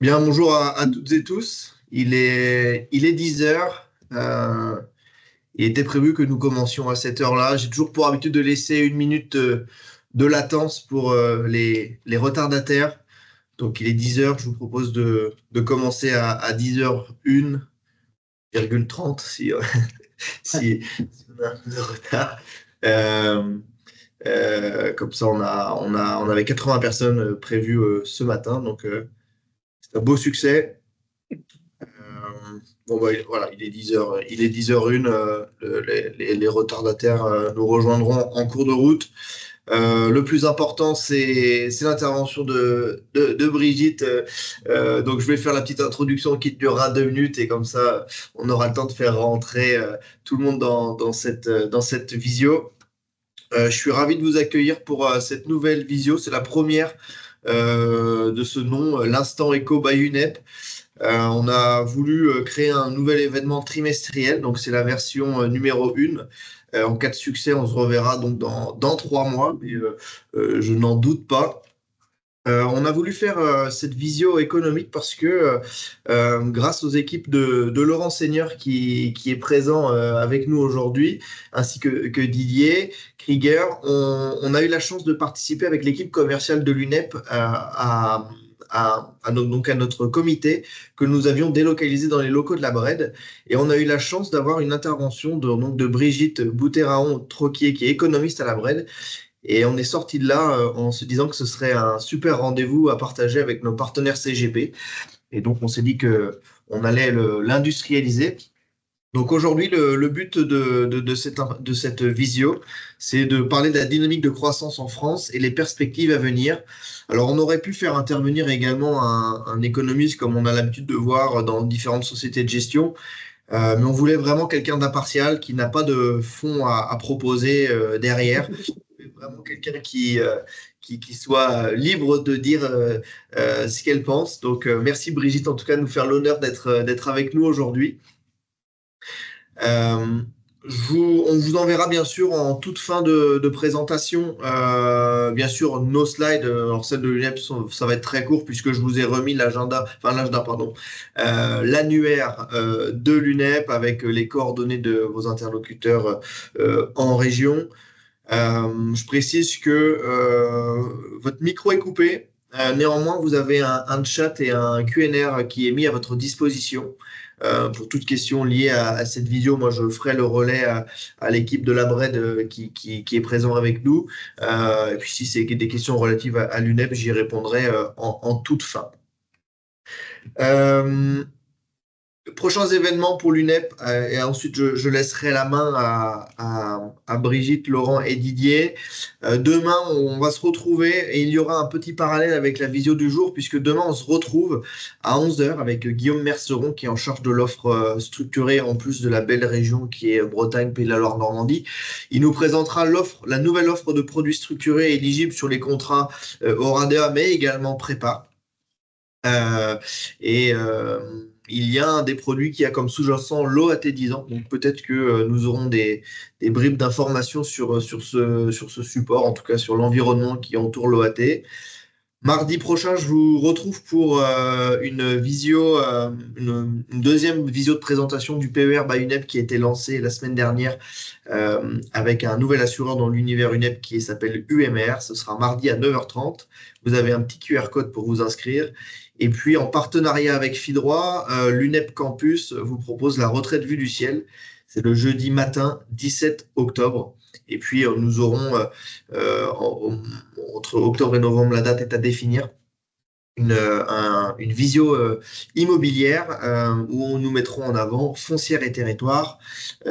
Bien, bonjour à toutes et tous. Il est 10 heures. Il était prévu que nous commencions à cette heure-là. J'ai toujours pour habitude de laisser une minute de latence pour les retardataires. Donc, il est 10 heures. Je vous propose de commencer à 10h01,30 si on a un peu de retard. Euh, comme ça, on avait 80 personnes prévues ce matin. Donc, c'est un beau succès. Bon, bah, voilà, il est 10h, il est 10h01. Les retardataires nous rejoindront en cours de route. Le plus important, c'est l'intervention de Brigitte. Donc, je vais faire la petite introduction qui durera 2 minutes et comme ça, on aura le temps de faire rentrer tout le monde dans cette visio. Je suis ravi de vous accueillir pour cette nouvelle visio. C'est la première de ce nom, l'Instant Eco by UNEP. On a voulu créer un nouvel événement trimestriel, donc c'est la version numéro 1. En cas de succès, on se reverra donc dans 3 mois, mais je n'en doute pas. On a voulu faire cette visio économique parce que grâce aux équipes de Laurent Seigneur qui est présent avec nous aujourd'hui, ainsi que Didier Krieger, on a eu la chance de participer avec l'équipe commerciale de l'UNEP donc à notre comité que nous avions délocalisé dans les locaux de la BRED. Et on a eu la chance d'avoir une intervention de Brigitte Bouteraon-Troquier, qui est économiste à la BRED, et on est sorti de là en se disant que ce serait un super rendez-vous à partager avec nos partenaires CGP. Et donc, on s'est dit que on allait l'industrialiser. Donc aujourd'hui, le but de cette visio, c'est de parler de la dynamique de croissance en France et les perspectives à venir. Alors, on aurait pu faire intervenir également un économiste, comme on a l'habitude de voir dans différentes sociétés de gestion, mais on voulait vraiment quelqu'un d'impartial qui n'a pas de fonds à proposer derrière. Vraiment quelqu'un qui soit libre de dire ce qu'elle pense. Donc, merci Brigitte, en tout cas, de nous faire l'honneur d'être avec nous aujourd'hui. Euh, on vous enverra bien sûr en toute fin de présentation, bien sûr, nos slides. Alors, celles de l'UNEP, ça va être très court puisque je vous ai remis l'agenda, pardon, l'annuaire de l'UNEP avec les coordonnées de vos interlocuteurs en région. Je précise que votre micro est coupé. Néanmoins, vous avez un chat et un Q&R qui est mis à votre disposition. Pour toute question liée à cette vidéo, moi je ferai le relais à l'équipe de la BRED qui est présent avec nous. Et puis si c'est des questions relatives à l'UNEP, j'y répondrai en toute fin. Prochains événements pour l'UNEP, et ensuite je laisserai la main à Brigitte, Laurent et Didier. Demain, on va se retrouver et il y aura un petit parallèle avec la visio du jour, puisque demain, on se retrouve à 11 heures avec Guillaume Merceron, qui est en charge de l'offre structurée, en plus de la belle région qui est Bretagne, Pays de la Loire, Normandie. Il nous présentera la nouvelle offre de produits structurés éligibles sur les contrats Oradea, mais également Prépa. Euh, et il y a un des produits qui a comme sous-jacent l'OAT 10 ans. Donc peut-être que nous aurons des bribes d'informations sur ce support, en tout cas sur l'environnement qui entoure l'OAT. Mardi prochain, je vous retrouve pour une deuxième visio de présentation du PER by UNEP qui a été lancé la semaine dernière avec un nouvel assureur dans l'univers UNEP qui s'appelle UMR. Ce sera mardi à 9h30. Vous avez un petit QR code pour vous inscrire. Et puis, en partenariat avec Fidroit, l'UNEP Campus vous propose la retraite vue du ciel. C'est le jeudi matin 17 octobre. Et puis, nous aurons, entre octobre et novembre, la date est à définir, une visio immobilière où nous mettrons en avant Foncière et Territoire,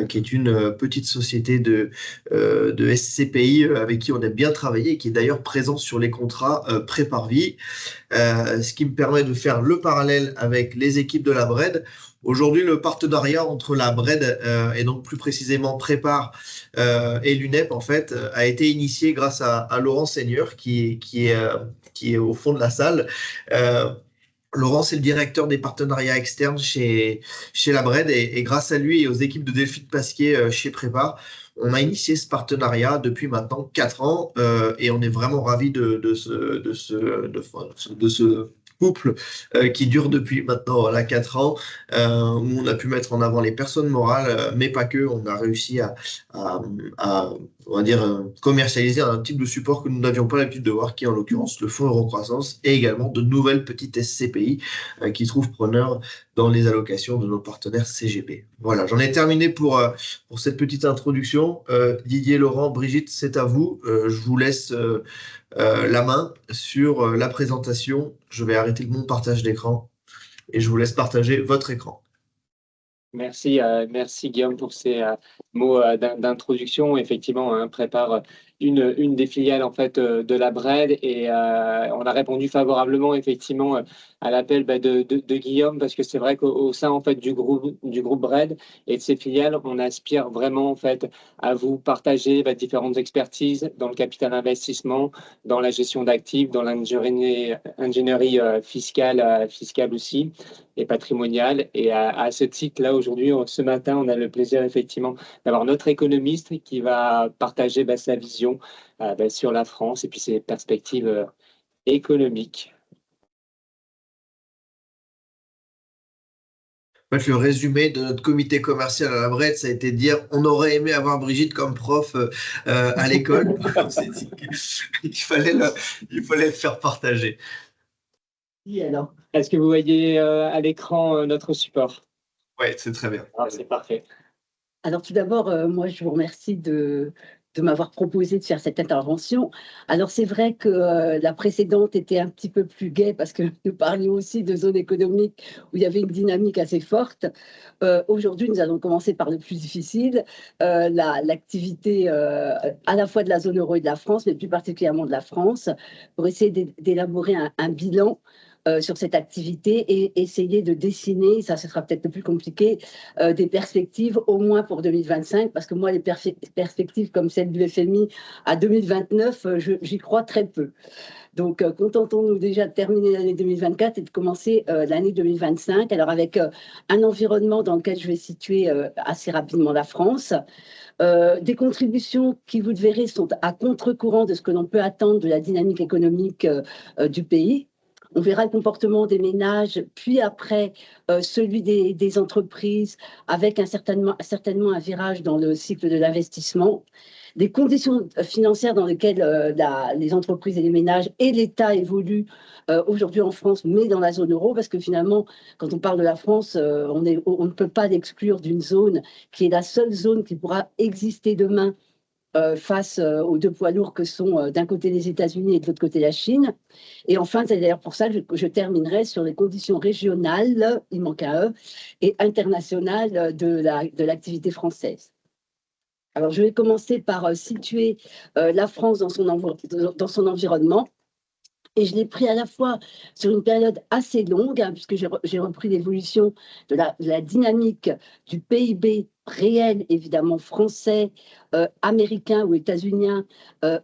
qui est une petite société de SCPI avec qui on aime bien travailler et qui est d'ailleurs présent sur les contrats Pré-Par-Vie. Ce qui me permet de faire le parallèle avec les équipes de la BRED. Aujourd'hui, le partenariat entre la BRED et donc plus précisément Prépare et l'UNEP en fait a été initié grâce à Laurent Seigneur qui est au fond de la salle. Euh, Laurent, c'est le directeur des partenariats externes chez la BRED et grâce à lui et aux équipes de Delphine Pasquier chez Prépare, on a initié ce partenariat depuis maintenant 4 ans et on est vraiment ravis de ce couple qui dure depuis maintenant voilà, 4 ans, où on a pu mettre en avant les personnes morales, mais pas que. On a réussi à, à, on va dire, commercialiser un type de support que nous n'avions pas l'habitude de voir, qui est en l'occurrence le Fonds Eurocroissance, et également de nouvelles petites SCPI qui trouvent preneur dans les allocations de nos partenaires CGP. Voilà, j'en ai terminé pour cette petite introduction. Didier, Laurent, Brigitte, c'est à vous. Je vous laisse la main sur la présentation. Je vais arrêter mon partage d'écran et je vous laisse partager votre écran. Merci Guillaume pour ces mots d'introduction. Effectivement, on prépare une des filiales en fait de la BRED et on a répondu favorablement effectivement à l'appel de Guillaume, parce que c'est vrai qu'au sein en fait du groupe BRED et de ses filiales, on aspire vraiment en fait à vous partager différentes expertises dans le capital investissement, dans la gestion d'actifs, dans l'ingénierie fiscale aussi et patrimoniale. Et à ce titre-là, aujourd'hui, ce matin, on a le plaisir effectivement d'avoir notre économiste qui va partager sa vision sur la France et puis ses perspectives économiques. En fait, le résumé de notre comité commercial à la BRED, ça a été de dire on aurait aimé avoir Brigitte comme prof à l'école. On s'est dit qu'il fallait le faire partager. Oui, alors. Est-ce que vous voyez à l'écran notre support? Oui, c'est très bien. Ah, c'est parfait. Alors tout d'abord, moi je vous remercie de m'avoir proposé de faire cette intervention. Alors c'est vrai que la précédente était un petit peu plus gaie parce que nous parlions aussi de zones économiques où il y avait une dynamique assez forte. Aujourd'hui, nous allons commencer par le plus difficile, l'activité à la fois de la zone euro et de la France, mais plus particulièrement de la France, pour essayer d'élaborer un bilan sur cette activité et essayer de dessiner, ça ce sera peut-être le plus compliqué, des perspectives au moins pour 2025, parce que moi les perspectives comme celle du FMI à 2029, j'y crois très peu. Donc contentons-nous déjà de terminer l'année 2024 et de commencer l'année 2025, alors avec un environnement dans lequel je vais situer assez rapidement la France. Des contributions qui, vous le verrez, sont à contre-courant de ce que l'on peut attendre de la dynamique économique du pays. On verra le comportement des ménages, puis après celui des entreprises, avec certainement un virage dans le cycle de l'investissement. Des conditions financières dans lesquelles les entreprises et les ménages et l'État évoluent aujourd'hui en France, mais dans la zone euro, parce que finalement, quand on parle de la France, on ne peut pas l'exclure d'une zone qui est la seule zone qui pourra exister demain face aux deux poids lourds que sont d'un côté les États-Unis et de l'autre côté la Chine. Et enfin, c'est d'ailleurs pour ça que je terminerai sur les conditions régionales, il manque un E, et internationales de l'activité française. Alors, je vais commencer par situer la France dans son environnement. Et je l'ai pris à la fois sur une période assez longue, puisque j'ai repris l'évolution de la dynamique du PIB réel, évidemment français, américain ou états-unien,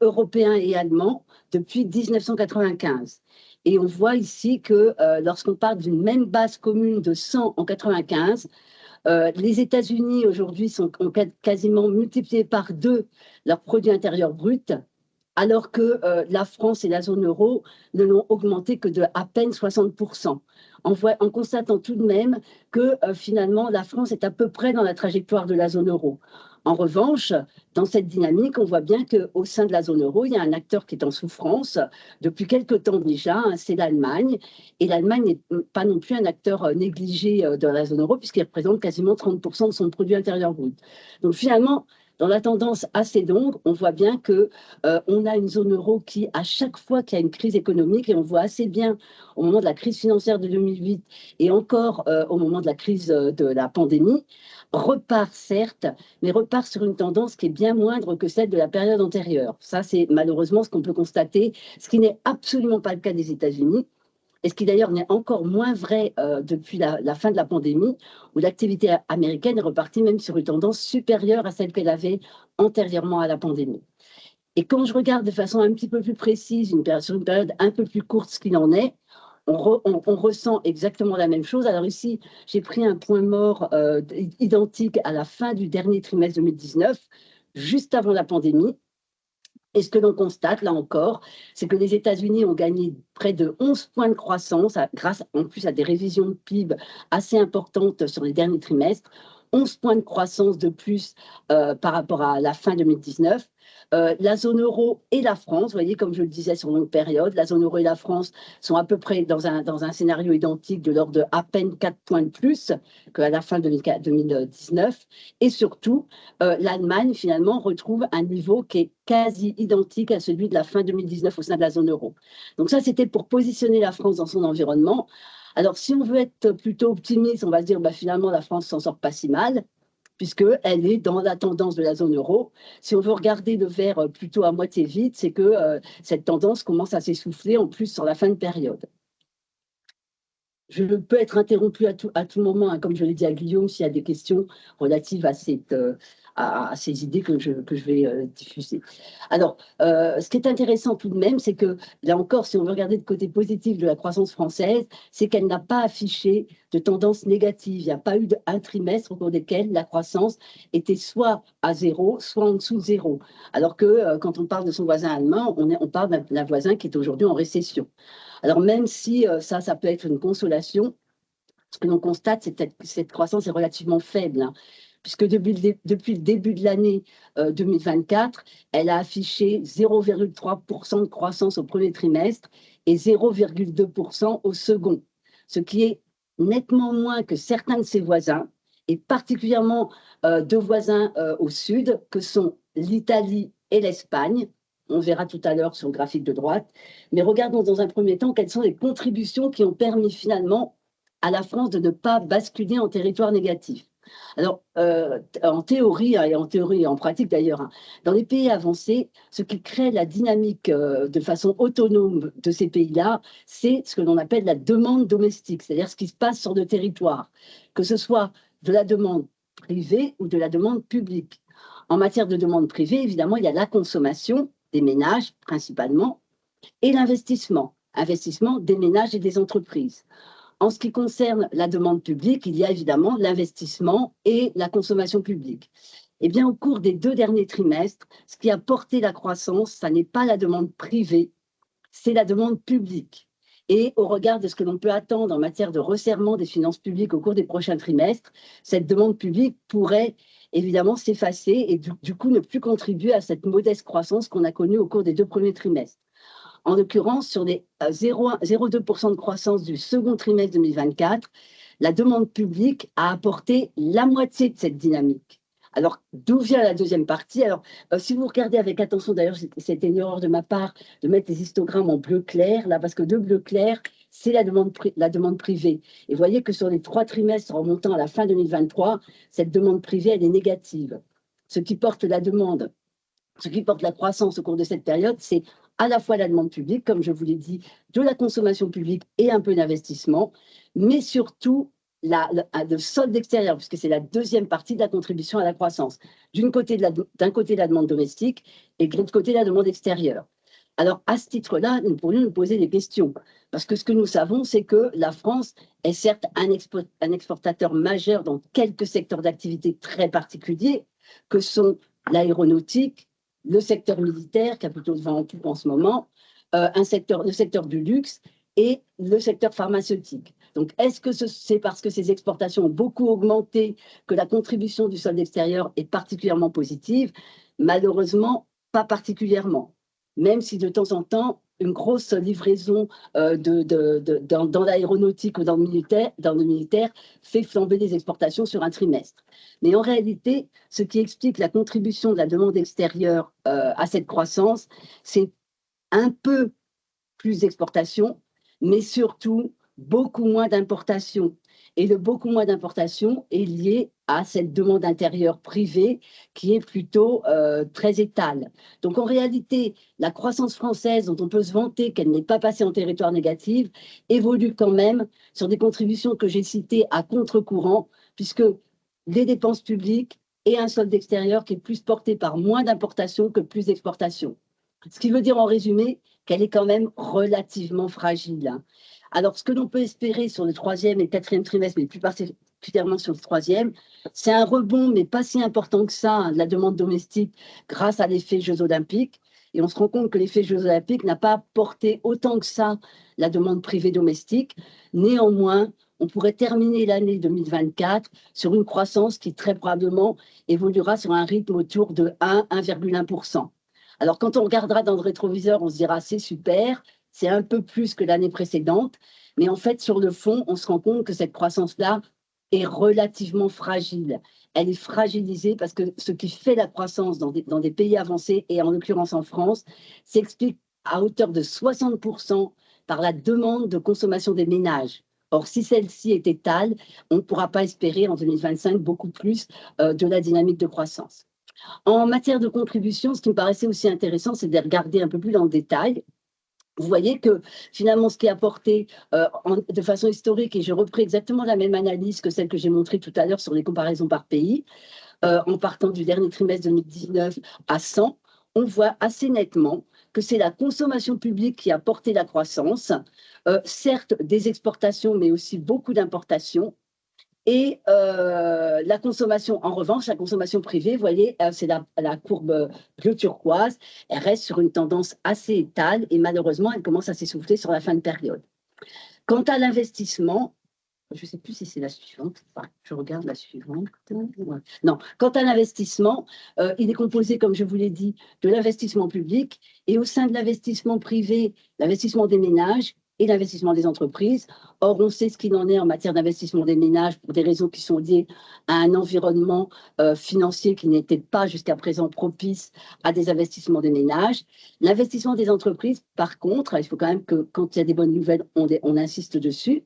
européen et allemand, depuis 1995. Et on voit ici que lorsqu'on parle d'une même base commune de 100 en 95, les États-Unis aujourd'hui ont quasiment multiplié par 2 leur produit intérieur brut, alors que la France et la zone euro ne l'ont augmenté que de à peine 60%. En constatant tout de même que finalement la France est à peu près dans la trajectoire de la zone euro. En revanche, dans cette dynamique, on voit bien qu'au sein de la zone euro, il y a un acteur qui est en souffrance depuis quelque temps déjà, c'est l'Allemagne. Et l'Allemagne n'est pas non plus un acteur négligé de la zone euro, puisqu'il représente quasiment 30% de son produit intérieur brut. Donc finalement, dans la tendance assez longue, on voit bien qu'on a une zone euro qui, à chaque fois qu'il y a une crise économique, et on voit assez bien au moment de la crise financière de 2008 et encore au moment de la crise de la pandémie, repart certes, mais repart sur une tendance qui est bien moindre que celle de la période antérieure. Ça, c'est malheureusement ce qu'on peut constater, ce qui n'est absolument pas le cas des États-Unis. Et ce qui d'ailleurs n'est encore moins vrai depuis la fin de la pandémie, où l'activité américaine est repartie même sur une tendance supérieure à celle qu'elle avait antérieurement à la pandémie. Et quand je regarde de façon un petit peu plus précise, sur une période un peu plus courte, ce qu'il en est, on ressent exactement la même chose. Alors ici, j'ai pris un point mort identique à la fin du dernier trimestre 2019, juste avant la pandémie. Et ce que l'on constate, là encore, c'est que les États-Unis ont gagné près de 11 points de croissance, grâce en plus à des révisions de PIB assez importantes sur les derniers trimestres, 11 points de croissance de plus par rapport à la fin 2019. La zone euro et la France, vous voyez, comme je le disais sur longue période, la zone euro et la France sont à peu près dans un scénario identique de l'ordre de à peine 4 points de plus qu'à la fin 2019. Et surtout, l'Allemagne, finalement, retrouve un niveau qui est quasi identique à celui de la fin 2019 au sein de la zone euro. Donc ça, c'était pour positionner la France dans son environnement. Alors, si on veut être plutôt optimiste, on va se dire, finalement, la France s'en sort pas si mal, puisqu'elle est dans la tendance de la zone euro. Si on veut regarder le verre plutôt à moitié vide, c'est que cette tendance commence à s'essouffler, en plus, sur la fin de période. Je peux être interrompue à tout moment, hein, comme je l'ai dit à Guillaume, s'il y a des questions relatives à ces idées que je vais diffuser. Alors, ce qui est intéressant tout de même, c'est que, là encore, si on veut regarder le côté positif de la croissance française, c'est qu'elle n'a pas affiché de tendance négative. Il n'y a pas eu un trimestre au cours desquels la croissance était soit à zéro, soit en dessous de zéro. Alors que quand on parle de son voisin allemand, on parle d'un voisin qui est aujourd'hui en récession. Alors, même si ça peut être une consolation, ce que l'on constate, c'est que cette croissance est relativement faible, hein, puisque depuis le début de l'année 2024, elle a affiché 0,3% de croissance au premier trimestre et 0,2% au second, ce qui est nettement moins que certains de ses voisins, et particulièrement deux voisins au sud, que sont l'Italie et l'Espagne. On verra tout à l'heure sur le graphique de droite. Mais regardons dans un premier temps quelles sont les contributions qui ont permis finalement à la France de ne pas basculer en territoire négatif. Alors, en théorie, et en pratique d'ailleurs, hein, dans les pays avancés, ce qui crée la dynamique de façon autonome de ces pays-là, c'est ce que l'on appelle la demande domestique, c'est-à-dire ce qui se passe sur le territoire, que ce soit de la demande privée ou de la demande publique. En matière de demande privée, évidemment, il y a la consommation des ménages principalement et l'investissement des ménages et des entreprises. En ce qui concerne la demande publique, il y a évidemment l'investissement et la consommation publique. Eh bien, au cours des 2 derniers trimestres, ce qui a porté la croissance, ça n'est pas la demande privée, c'est la demande publique. Et au regard de ce que l'on peut attendre en matière de resserrement des finances publiques au cours des prochains trimestres, cette demande publique pourrait évidemment s'effacer et du coup ne plus contribuer à cette modeste croissance qu'on a connue au cours des 2 premiers trimestres. En l'occurrence, sur les 0,2% de croissance du second trimestre 2024, la demande publique a apporté la moitié de cette dynamique. Alors, d'où vient la deuxième partie? Alors, si vous regardez avec attention, d'ailleurs, c'était une erreur de ma part de mettre les histogrammes en bleu clair, là, parce que de bleu clair, c'est la demande privée. Et vous voyez que sur les 3 trimestres remontant à la fin 2023, cette demande privée, elle est négative. Ce qui porte la croissance au cours de cette période, c'est à la fois la demande publique, comme je vous l'ai dit, de la consommation publique et un peu d'investissement, mais surtout le solde extérieur, puisque c'est la deuxième partie de la contribution à la croissance. D'un côté, la demande domestique et de l'autre côté, la demande extérieure. Alors, à ce titre-là, nous pourrions nous poser des questions, parce que ce que nous savons, c'est que la France est certes un exportateur majeur dans quelques secteurs d'activité très particuliers, que sont l'aéronautique, le secteur militaire, qui a plutôt le vent en poupe en ce moment, le secteur du luxe et le secteur pharmaceutique. Donc, est-ce que c'est parce que ces exportations ont beaucoup augmenté que la contribution du solde extérieur est particulièrement positive? Malheureusement, pas particulièrement. Même si de temps en temps, une grosse livraison dans l'aéronautique ou dans le militaire fait flamber les exportations sur un trimestre. Mais en réalité, ce qui explique la contribution de la demande extérieure à cette croissance, c'est un peu plus d'exportation, mais surtout beaucoup moins d'importation. Et le beaucoup moins d'importation est lié à cette demande intérieure privée qui est plutôt très étale. Donc en réalité, la croissance française, dont on peut se vanter qu'elle n'est pas passée en territoire négatif, évolue quand même sur des contributions que j'ai citées à contre-courant, puisque les dépenses publiques et un solde extérieur qui est plus porté par moins d'importation que plus d'exportation. Ce qui veut dire en résumé qu'elle est quand même relativement fragile. Alors, ce que l'on peut espérer sur le 3e et le 4e trimestre, mais plus particulièrement sur le 3e, c'est un rebond, mais pas si important que ça, de la demande domestique grâce à l'effet Jeux olympiques. Et on se rend compte que l'effet Jeux olympiques n'a pas porté autant que ça la demande privée domestique. Néanmoins, on pourrait terminer l'année 2024 sur une croissance qui très probablement évoluera sur un rythme autour de 1,1%. Alors quand on regardera dans le rétroviseur, on se dira c'est super, c'est un peu plus que l'année précédente, mais en fait sur le fond, on se rend compte que cette croissance-là est relativement fragile. Elle est fragilisée parce que ce qui fait la croissance dans des pays avancés, et en l'occurrence en France, s'explique à hauteur de 60% par la demande de consommation des ménages. Or, si celle-ci est étale, on ne pourra pas espérer en 2025 beaucoup plus de la dynamique de croissance. En matière de contribution, ce qui me paraissait aussi intéressant, c'est de regarder un peu plus dans le détail. Vous voyez que finalement, ce qui est apporté de façon historique, et je reprends exactement la même analyse que celle que j'ai montrée tout à l'heure sur les comparaisons par pays, en partant du dernier trimestre 2019 à 100, on voit assez nettement que c'est la consommation publique qui a porté la croissance, certes des exportations, mais aussi beaucoup d'importations. Et la consommation, en revanche, la consommation privée, vous voyez, c'est la courbe bleu turquoise, elle reste sur une tendance assez étale et malheureusement, elle commence à s'essouffler sur la fin de période. Quant à l'investissement, je ne sais plus si c'est la suivante, enfin, je regarde la suivante. Non, quant à l'investissement, il est composé, comme je vous l'ai dit, de l'investissement public et au sein de l'investissement privé, l'investissement des ménages et l'investissement des entreprises. Or, on sait ce qu'il en est en matière d'investissement des ménages pour des raisons qui sont liées à un environnement financier qui n'était pas jusqu'à présent propice à des investissements des ménages. L'investissement des entreprises, par contre, il faut quand même que quand il y a des bonnes nouvelles, on insiste dessus.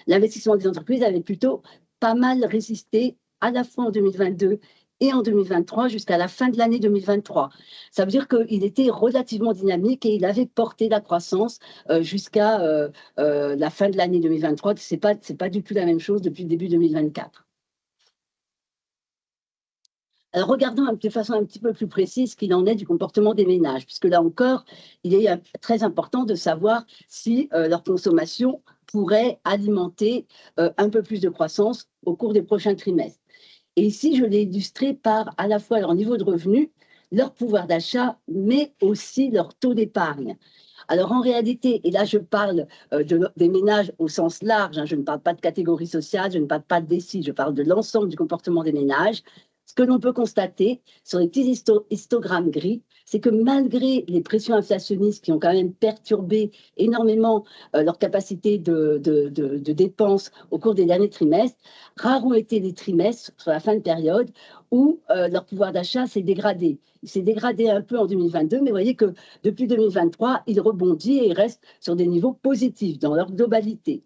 L'investissement des entreprises avait plutôt pas mal résisté à la fois en 2022 et en 2023 jusqu'à la fin de l'année 2023. Ça veut dire qu'il était relativement dynamique et il avait porté la croissance jusqu'à la fin de l'année 2023. C'est pas du tout la même chose depuis le début 2024. Alors, regardons de façon un petit peu plus précise ce qu'il en est du comportement des ménages, puisque là encore, il est très important de savoir si leur consommation pourrait alimenter un peu plus de croissance au cours des prochains trimestres. Et ici, je l'ai illustré par à la fois leur niveau de revenu, leur pouvoir d'achat, mais aussi leur taux d'épargne. Alors en réalité, et là je parle des ménages au sens large, hein, je ne parle pas de catégorie sociale, je ne parle pas de décile, je parle de l'ensemble du comportement des ménages. Ce que l'on peut constater sur les petits histogrammes gris, c'est que malgré les pressions inflationnistes qui ont quand même perturbé énormément leur capacité de dépenses au cours des derniers trimestres, rares ont été les trimestres sur la fin de période où leur pouvoir d'achat s'est dégradé. Il s'est dégradé un peu en 2022, mais vous voyez que depuis 2023, il rebondit et il reste sur des niveaux positifs dans leur globalité.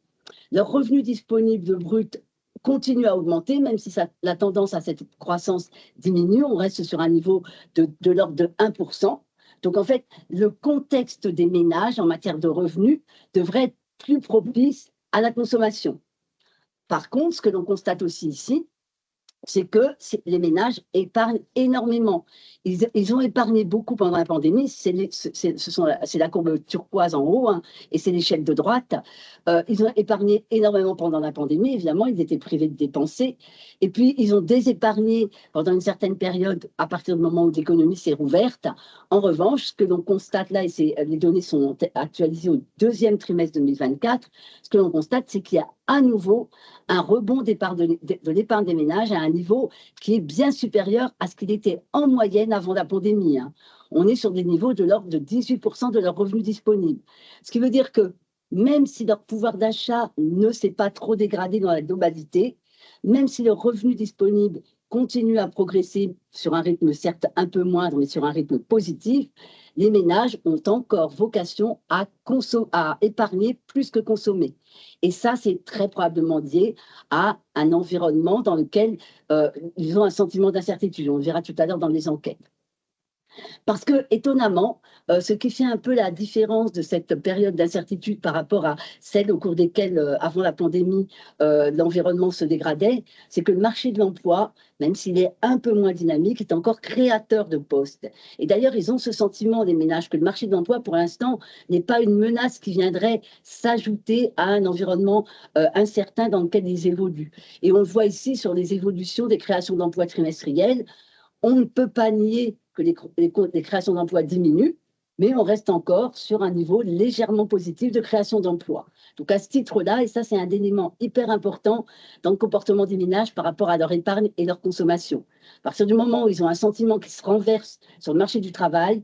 Leur revenu disponible brut continue à augmenter, même si la tendance à cette croissance diminue. On reste sur un niveau de l'ordre de 1%. Donc, en fait, le contexte des ménages en matière de revenus devrait être plus propice à la consommation. Par contre, ce que l'on constate aussi ici, c'est que les ménages épargnent énormément. Ils ont épargné beaucoup pendant la pandémie. C'est la courbe turquoise en haut, hein, et c'est l'échelle de droite. Ils ont épargné énormément pendant la pandémie. Évidemment, ils étaient privés de dépenser. Et puis, ils ont désépargné pendant une certaine période à partir du moment où l'économie s'est rouverte. En revanche, ce que l'on constate là, et les données sont actualisées au deuxième trimestre 2024, ce que l'on constate, c'est qu'il y a à nouveau un rebond de l'épargne des ménages à un niveau qui est bien supérieur à ce qu'il était en moyenne avant la pandémie. Hein. On est sur des niveaux de l'ordre de 18% de leurs revenus disponibles. Ce qui veut dire que même si leur pouvoir d'achat ne s'est pas trop dégradé dans la globalité, même si leurs revenus disponibles continuent à progresser sur un rythme certes un peu moindre, mais sur un rythme positif, les ménages ont encore vocation à épargner plus que consommer. Et ça, c'est très probablement lié à un environnement dans lequel ils ont un sentiment d'incertitude. On le verra tout à l'heure dans les enquêtes. Parce que, étonnamment, ce qui fait un peu la différence de cette période d'incertitude par rapport à celle au cours desquelles, avant la pandémie, l'environnement se dégradait, c'est que le marché de l'emploi, même s'il est un peu moins dynamique, est encore créateur de postes. Et d'ailleurs, ils ont ce sentiment, les ménages, que le marché de l'emploi, pour l'instant, n'est pas une menace qui viendrait s'ajouter à un environnement incertain dans lequel ils évoluent. Et on le voit ici sur les évolutions des créations d'emplois trimestrielles. On ne peut pas nier que les créations d'emplois diminuent, mais on reste encore sur un niveau légèrement positif de création d'emplois. Donc à ce titre-là, et ça c'est un élément hyper important dans le comportement des ménages par rapport à leur épargne et leur consommation. À partir du moment où ils ont un sentiment qui se renverse sur le marché du travail,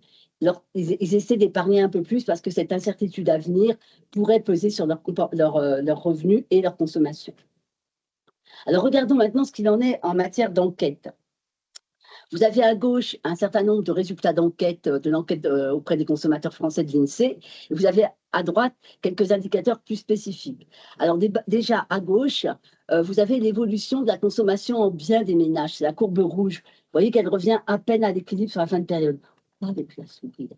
ils essaient d'épargner un peu plus parce que cette incertitude à venir pourrait peser sur leurs revenus et leur consommation. Alors regardons maintenant ce qu'il en est en matière d'enquête. Vous avez à gauche un certain nombre de résultats d'enquête, de l'enquête auprès des consommateurs français de l'INSEE. Et vous avez à droite quelques indicateurs plus spécifiques. Alors déjà à gauche, vous avez l'évolution de la consommation en biens des ménages. C'est la courbe rouge. Vous voyez qu'elle revient à peine à l'équilibre sur la fin de période. Avec la souris.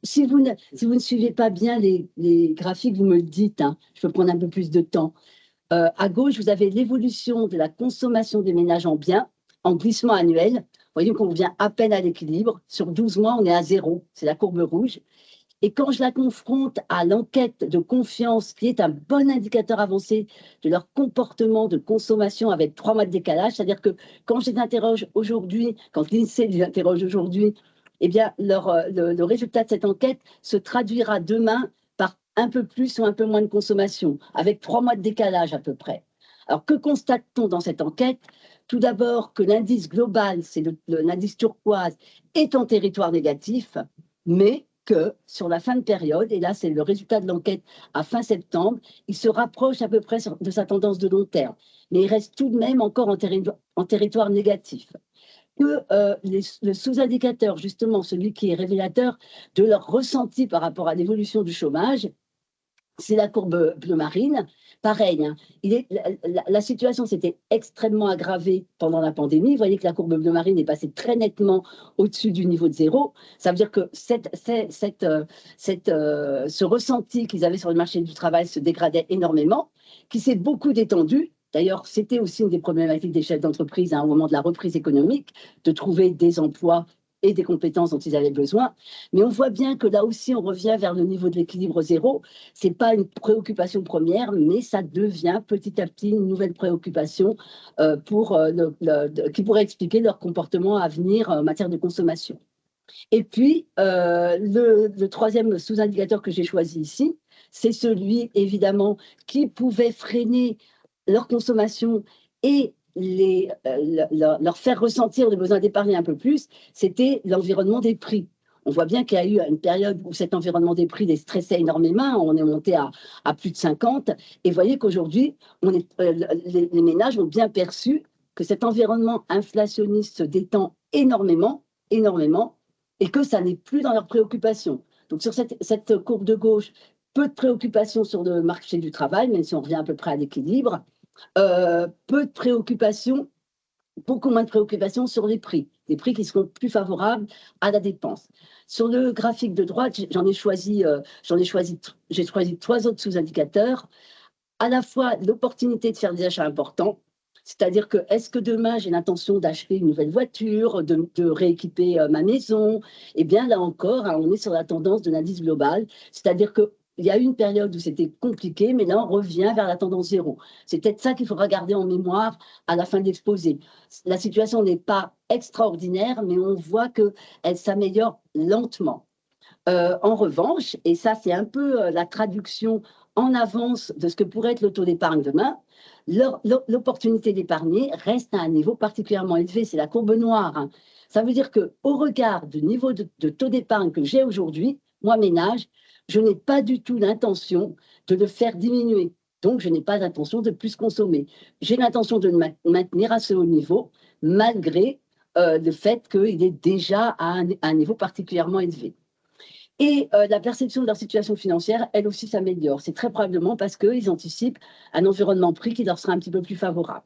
Si vous ne suivez pas bien les graphiques, vous me le dites. Hein, je peux prendre un peu plus de temps. À gauche, vous avez l'évolution de la consommation des ménages en biens en glissement annuel. Vous voyez qu'on revient à peine à l'équilibre. Sur 12 mois, on est à 0. C'est la courbe rouge. Et quand je la confronte à l'enquête de confiance, qui est un bon indicateur avancé de leur comportement de consommation avec 3 mois de décalage, c'est-à-dire que quand je les interroge aujourd'hui, quand l'INSEE les interroge aujourd'hui, eh bien, le résultat de cette enquête se traduira demain par un peu plus ou un peu moins de consommation, avec 3 mois de décalage à peu près. Alors, que constate-t-on dans cette enquête? Tout d'abord que l'indice global, c'est l'indice turquoise, est en territoire négatif, mais que sur la fin de période, et là c'est le résultat de l'enquête à fin septembre, il se rapproche à peu près de sa tendance de long terme, mais il reste tout de même encore en territoire négatif. Que le sous-indicateur, justement, celui qui est révélateur de leur ressenti par rapport à l'évolution du chômage, c'est la courbe bleu marine. Pareil, hein, la situation s'était extrêmement aggravée pendant la pandémie. Vous voyez que la courbe bleu marine est passée très nettement au-dessus du niveau de 0. Ça veut dire que ce ressenti qu'ils avaient sur le marché du travail se dégradait énormément, qui s'est beaucoup détendu. D'ailleurs, c'était aussi une des problématiques des chefs d'entreprise au moment de la reprise économique, de trouver des emplois et des compétences dont ils avaient besoin. Mais on voit bien que là aussi, on revient vers le niveau de l'équilibre 0. Ce n'est pas une préoccupation première, mais ça devient petit à petit une nouvelle préoccupation qui pourrait expliquer leur comportement à venir en matière de consommation. Et puis, le troisième sous-indicateur que j'ai choisi ici, c'est celui, évidemment, qui pouvait freiner leur consommation et leur faire ressentir le besoin d'épargner un peu plus, c'était l'environnement des prix. On voit bien qu'il y a eu une période où cet environnement des prix les stressait énormément, on est monté à plus de 50, et vous voyez qu'aujourd'hui, les ménages ont bien perçu que cet environnement inflationniste se détend énormément, et que ça n'est plus dans leurs préoccupations. Donc sur cette courbe de gauche, peu de préoccupations sur le marché du travail, même si on revient à peu près à l'équilibre, peu de préoccupations, beaucoup moins de préoccupations sur les prix qui seront plus favorables à la dépense. Sur le graphique de droite, j'ai choisi 3 autres sous-indicateurs, à la fois l'opportunité de faire des achats importants, c'est-à-dire que est-ce que demain j'ai l'intention d'acheter une nouvelle voiture, de rééquiper ma maison? Eh bien là encore, hein, on est sur la tendance de l'indice global, c'est-à-dire que il y a eu une période où c'était compliqué, mais là, on revient vers la tendance 0. C'est peut-être ça qu'il faudra garder en mémoire à la fin de l'exposé. La situation n'est pas extraordinaire, mais on voit qu'elle s'améliore lentement. En revanche, et ça, c'est un peu la traduction en avance de ce que pourrait être le taux d'épargne demain, l'opportunité d'épargner reste à un niveau particulièrement élevé. C'est la courbe noire. Hein. Ça veut dire qu'au regard du niveau de taux d'épargne que j'ai aujourd'hui, moi, ménage, je n'ai pas du tout l'intention de le faire diminuer. Donc, je n'ai pas l'intention de plus consommer. J'ai l'intention de le maintenir à ce haut niveau, malgré le fait qu'il est déjà à un niveau particulièrement élevé. Et la perception de leur situation financière, elle aussi s'améliore. C'est très probablement parce qu'ils anticipent un environnement prix qui leur sera un petit peu plus favorable.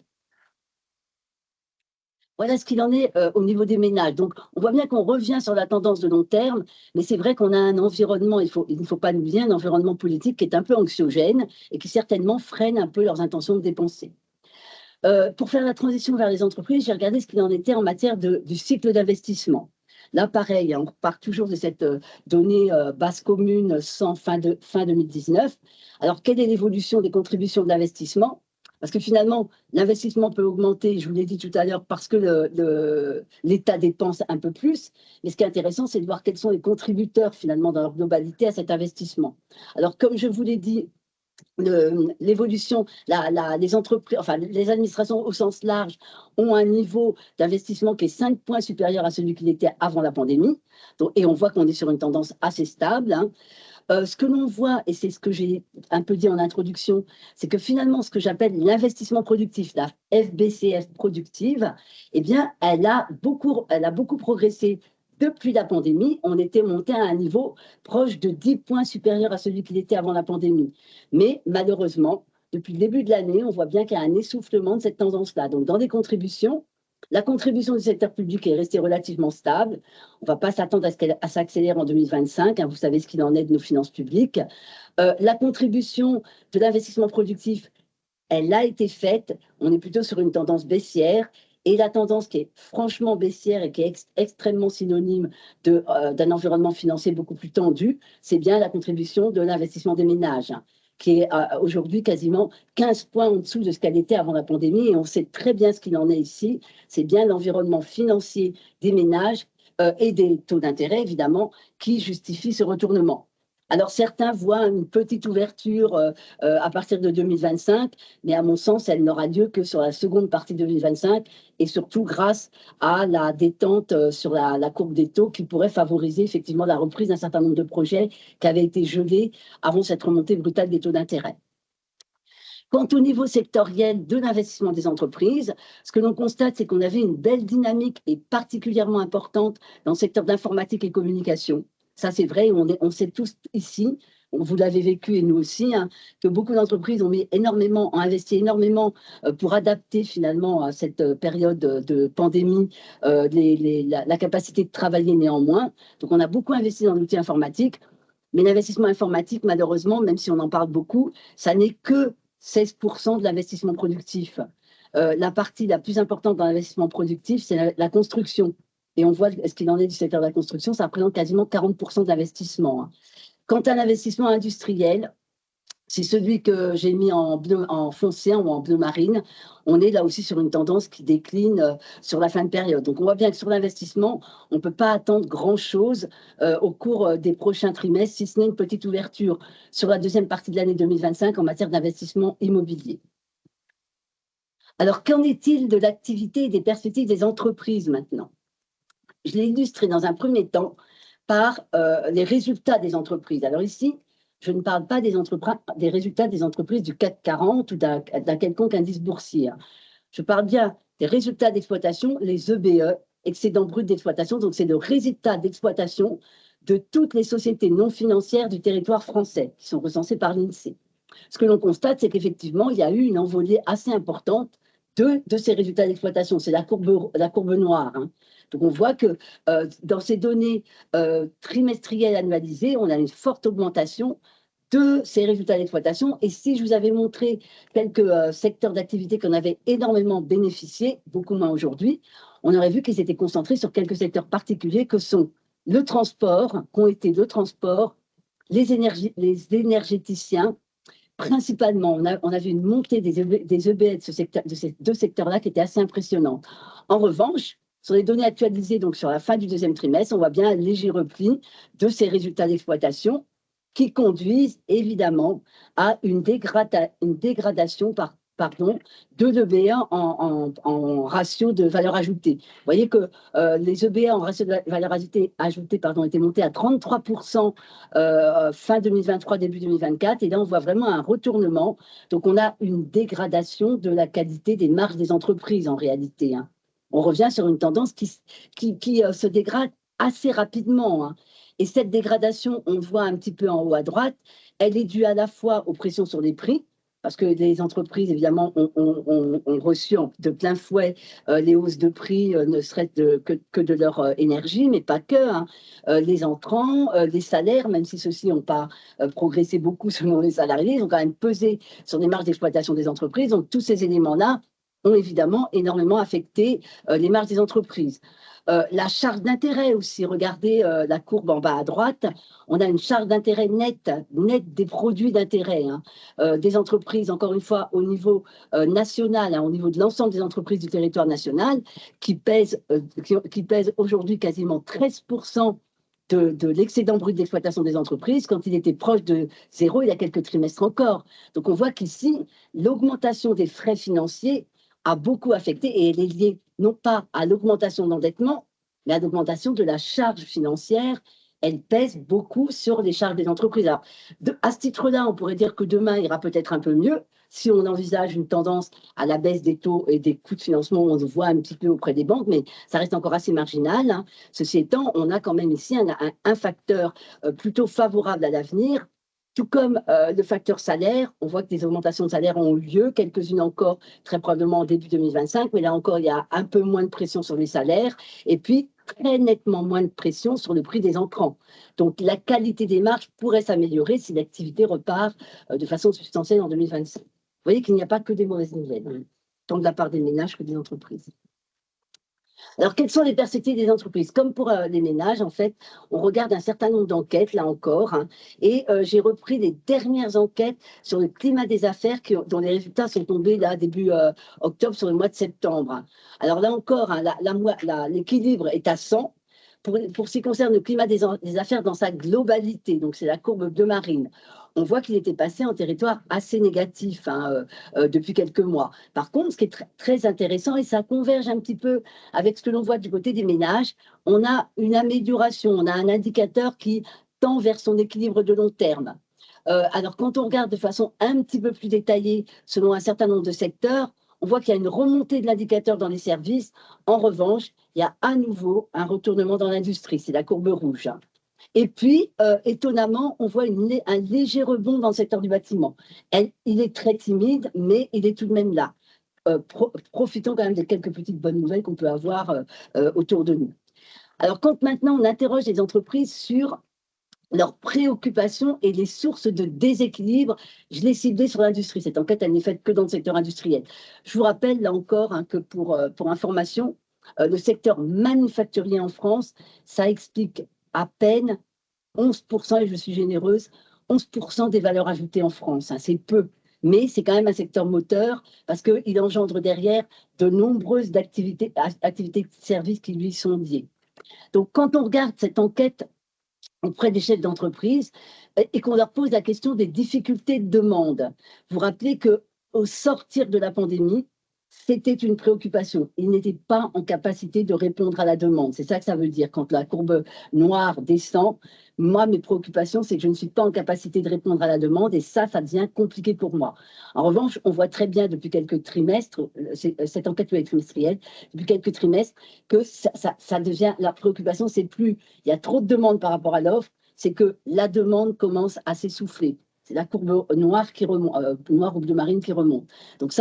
Voilà ce qu'il en est au niveau des ménages. Donc, on voit bien qu'on revient sur la tendance de long terme, mais c'est vrai qu'on a un environnement, il ne faut pas oublier, un environnement politique qui est un peu anxiogène et qui certainement freine un peu leurs intentions de dépenser. Pour faire la transition vers les entreprises, j'ai regardé ce qu'il en était en matière du cycle d'investissement. Là, pareil, on part toujours de cette donnée base commune fin 2019. Alors, quelle est l'évolution des contributions de l'investissement? Parce que finalement, l'investissement peut augmenter, je vous l'ai dit tout à l'heure, parce que l'État dépense un peu plus. Mais ce qui est intéressant, c'est de voir quels sont les contributeurs finalement dans leur globalité à cet investissement. Alors, comme je vous l'ai dit, l'évolution, les entreprises, enfin les administrations au sens large ont un niveau d'investissement qui est 5 points supérieur à celui qu'il était avant la pandémie. Donc, et on voit qu'on est sur une tendance assez stable. Hein. Ce que l'on voit, et c'est ce que j'ai un peu dit en introduction, c'est que finalement, ce que j'appelle l'investissement productif, la FBCF productive, eh bien, elle a beaucoup progressé depuis la pandémie. On était monté à un niveau proche de 10 points supérieur à celui qu'il était avant la pandémie. Mais malheureusement, depuis le début de l'année, on voit bien qu'il y a un essoufflement de cette tendance-là. Donc, dans les contributions, la contribution du secteur public est restée relativement stable. On ne va pas s'attendre à ce qu'elle s'accélère en 2025. Hein, vous savez ce qu'il en est de nos finances publiques. La contribution de l'investissement productif, elle a été faite. On est plutôt sur une tendance baissière. Et la tendance qui est franchement baissière et qui est extrêmement synonyme d'un environnement financier beaucoup plus tendu, c'est bien la contribution de l'investissement des ménages, hein, qui est aujourd'hui quasiment 15 points en dessous de ce qu'elle était avant la pandémie. Et on sait très bien ce qu'il en est ici. C'est bien l'environnement financier des ménages et des taux d'intérêt, évidemment, qui justifie ce retournement. Alors, certains voient une petite ouverture à partir de 2025, mais à mon sens, elle n'aura lieu que sur la seconde partie de 2025 et surtout grâce à la détente sur la courbe des taux qui pourrait favoriser effectivement la reprise d'un certain nombre de projets qui avaient été gelés avant cette remontée brutale des taux d'intérêt. Quant au niveau sectoriel de l'investissement des entreprises, ce que l'on constate, c'est qu'on avait une belle dynamique et particulièrement importante dans le secteur d'informatique et communication. Ça, c'est vrai, on sait tous ici, vous l'avez vécu et nous aussi, hein, que beaucoup d'entreprises ont investi énormément pour adapter finalement à cette période de pandémie la capacité de travailler néanmoins. Donc, on a beaucoup investi dans l'outil informatique, mais l'investissement informatique, malheureusement, même si on en parle beaucoup, ça n'est que 16% de l'investissement productif. La partie la plus importante dans l'investissement productif, c'est la construction. Et on voit ce qu'il en est du secteur de la construction, ça représente quasiment 40% de l'investissement. Hein. Quant à l'investissement industriel, c'est celui que j'ai mis en foncé ou en bleu marine. On est là aussi sur une tendance qui décline sur la fin de période. Donc, on voit bien que sur l'investissement, on ne peut pas attendre grand-chose au cours des prochains trimestres, si ce n'est une petite ouverture sur la deuxième partie de l'année 2025 en matière d'investissement immobilier. Alors, qu'en est-il de l'activité et des perspectives des entreprises maintenant ? Je l'ai illustré dans un premier temps par les résultats des entreprises. Alors ici, je ne parle pas des résultats des entreprises du CAC 40 ou d'un quelconque indice boursier. Je parle bien des résultats d'exploitation, les EBE, excédent brut d'exploitation. Donc, c'est le résultat d'exploitation de toutes les sociétés non financières du territoire français qui sont recensées par l'INSEE. Ce que l'on constate, c'est qu'effectivement, il y a eu une envolée assez importante de ces résultats d'exploitation. C'est la courbe noire. Hein. Donc, on voit que dans ces données trimestrielles annualisées, on a une forte augmentation de ces résultats d'exploitation. Et si je vous avais montré quelques secteurs d'activité qu'on avait énormément bénéficié, beaucoup moins aujourd'hui, on aurait vu qu'ils étaient concentrés sur quelques secteurs particuliers que sont le transport, qu'ont été le transport, les énergéticiens. Principalement, on a vu une montée des EBE de ces deux secteurs-là qui était assez impressionnante. En revanche, sur les données actualisées, donc sur la fin du deuxième trimestre, on voit bien un léger repli de ces résultats d'exploitation qui conduisent évidemment à une dégradation de l'EBE en ratio de valeur ajoutée. Vous voyez que les EBE en ratio de valeur ajoutée étaient montés à 33% fin 2023, début 2024. Et là, on voit vraiment un retournement. Donc, on a une dégradation de la qualité des marges des entreprises en réalité. Hein. On revient sur une tendance qui se dégrade assez rapidement. Hein. Et cette dégradation, on le voit un petit peu en haut à droite, elle est due à la fois aux pressions sur les prix, parce que les entreprises, évidemment, ont reçu de plein fouet les hausses de prix, ne serait-ce que de leur énergie, mais pas que. Hein. Les entrants, les salaires, même si ceux-ci n'ont pas progressé beaucoup selon les salariés, ils ont quand même pesé sur les marges d'exploitation des entreprises. Donc, tous ces éléments-là ont évidemment énormément affecté les marges des entreprises. La charge d'intérêt aussi, regardez la courbe en bas à droite, on a une charge d'intérêt nette des produits d'intérêt des entreprises, encore une fois, au niveau national, au niveau de l'ensemble des entreprises du territoire national, qui pèsent aujourd'hui quasiment 13% de l'excédent brut d'exploitation des entreprises, quand il était proche de zéro il y a quelques trimestres encore. Donc on voit qu'ici, l'augmentation des frais financiers a beaucoup affecté et elle est liée non pas à l'augmentation de l'endettement, mais à l'augmentation de la charge financière. Elle pèse beaucoup sur les charges des entreprises. Alors, à ce titre-là, on pourrait dire que demain ira peut-être un peu mieux si on envisage une tendance à la baisse des taux et des coûts de financement. On le voit un petit peu auprès des banques, mais ça reste encore assez marginal. Ceci étant, on a quand même ici un facteur plutôt favorable à l'avenir. Tout comme le facteur salaire, on voit que des augmentations de salaire ont eu lieu, quelques-unes encore très probablement en début 2025, mais là encore, il y a un peu moins de pression sur les salaires et puis très nettement moins de pression sur le prix des entrants. Donc la qualité des marges pourrait s'améliorer si l'activité repart de façon substantielle en 2025. Vous voyez qu'il n'y a pas que des mauvaises nouvelles, tant de la part des ménages que des entreprises. Alors, quelles sont les perspectives des entreprises? Comme pour les ménages, en fait, on regarde un certain nombre d'enquêtes, là encore, et j'ai repris les dernières enquêtes sur le climat des affaires dont les résultats sont tombés là, début octobre, sur le mois de septembre. Alors là encore, l'équilibre est à 100. Pour ce qui concerne le climat des affaires dans sa globalité, donc c'est la courbe de Marine, on voit qu'il était passé en territoire assez négatif depuis quelques mois. Par contre, ce qui est très intéressant, et ça converge un petit peu avec ce que l'on voit du côté des ménages, on a une amélioration, on a un indicateur qui tend vers son équilibre de long terme. Alors, quand on regarde de façon un petit peu plus détaillée, selon un certain nombre de secteurs, on voit qu'il y a une remontée de l'indicateur dans les services. En revanche, il y a à nouveau un retournement dans l'industrie, c'est la courbe rouge. Et puis, étonnamment, on voit un léger rebond dans le secteur du bâtiment. Il est très timide, mais il est tout de même là. Profitons quand même des quelques petites bonnes nouvelles qu'on peut avoir autour de nous. Alors, quand maintenant on interroge les entreprises sur leurs préoccupations et les sources de déséquilibre, je l'ai ciblé sur l'industrie. Cette enquête, elle n'est faite que dans le secteur industriel. Je vous rappelle, là encore, que pour information, le secteur manufacturier en France, ça explique à peine 11%, et je suis généreuse, 11% des valeurs ajoutées en France. C'est peu, mais c'est quand même un secteur moteur parce qu'il engendre derrière de nombreuses activités de services qui lui sont liées. Donc, quand on regarde cette enquête auprès des chefs d'entreprise et qu'on leur pose la question des difficultés de demande, vous rappelez qu'au sortir de la pandémie, c'était une préoccupation. Ils n'étaient pas en capacité de répondre à la demande. C'est ça que ça veut dire. Quand la courbe noire descend, moi, mes préoccupations, c'est que je ne suis pas en capacité de répondre à la demande et ça devient compliqué pour moi. En revanche, on voit très bien depuis quelques trimestres, cette enquête est trimestrielle, depuis quelques trimestres, que ça devient, la préoccupation, c'est plus, il y a trop de demandes par rapport à l'offre, c'est que la demande commence à s'essouffler. C'est la courbe noire qui remonte, noire ou bleu marine qui remonte. Donc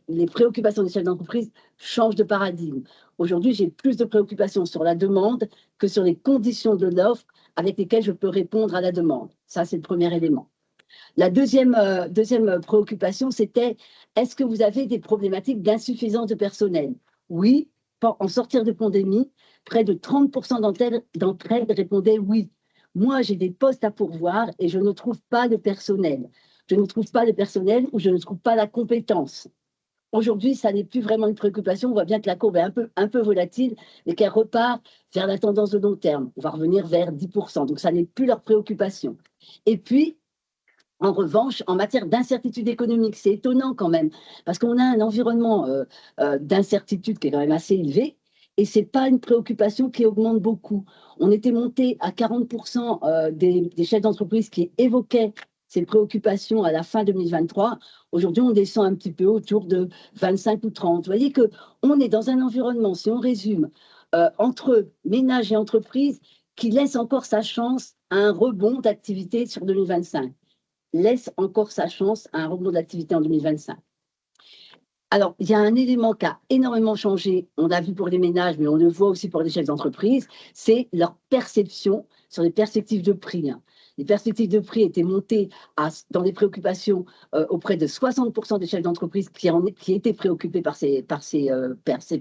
les préoccupations des chefs d'entreprise changent de paradigme. Aujourd'hui, j'ai plus de préoccupations sur la demande que sur les conditions de l'offre avec lesquelles je peux répondre à la demande. Ça, c'est le premier élément. La deuxième préoccupation, c'était est-ce que vous avez des problématiques d'insuffisance de personnel? Oui, en sortir de pandémie, près de 30% d'entre elles répondaient oui. Moi, j'ai des postes à pourvoir et je ne trouve pas de personnel. Je ne trouve pas de personnel ou je ne trouve pas la compétence. Aujourd'hui, ça n'est plus vraiment une préoccupation. On voit bien que la courbe est un peu volatile, mais qu'elle repart vers la tendance de long terme. On va revenir vers 10%. Donc, ça n'est plus leur préoccupation. Et puis, en revanche, en matière d'incertitude économique, c'est étonnant quand même, parce qu'on a un environnement d'incertitude qui est quand même assez élevé. Et ce n'est pas une préoccupation qui augmente beaucoup. On était monté à 40% des chefs d'entreprise qui évoquaient ces préoccupations à la fin 2023. Aujourd'hui, on descend un petit peu autour de 25 ou 30. Vous voyez qu'on est dans un environnement, si on résume, entre ménages et entreprises, qui laisse encore sa chance à un rebond d'activité sur 2025. Laisse encore sa chance à un rebond d'activité en 2025. Alors, il y a un élément qui a énormément changé, on l'a vu pour les ménages, mais on le voit aussi pour les chefs d'entreprise, c'est leur perception sur les perspectives de prix. Les perspectives de prix étaient montées dans les préoccupations auprès de 60% des chefs d'entreprise qui étaient préoccupés par ces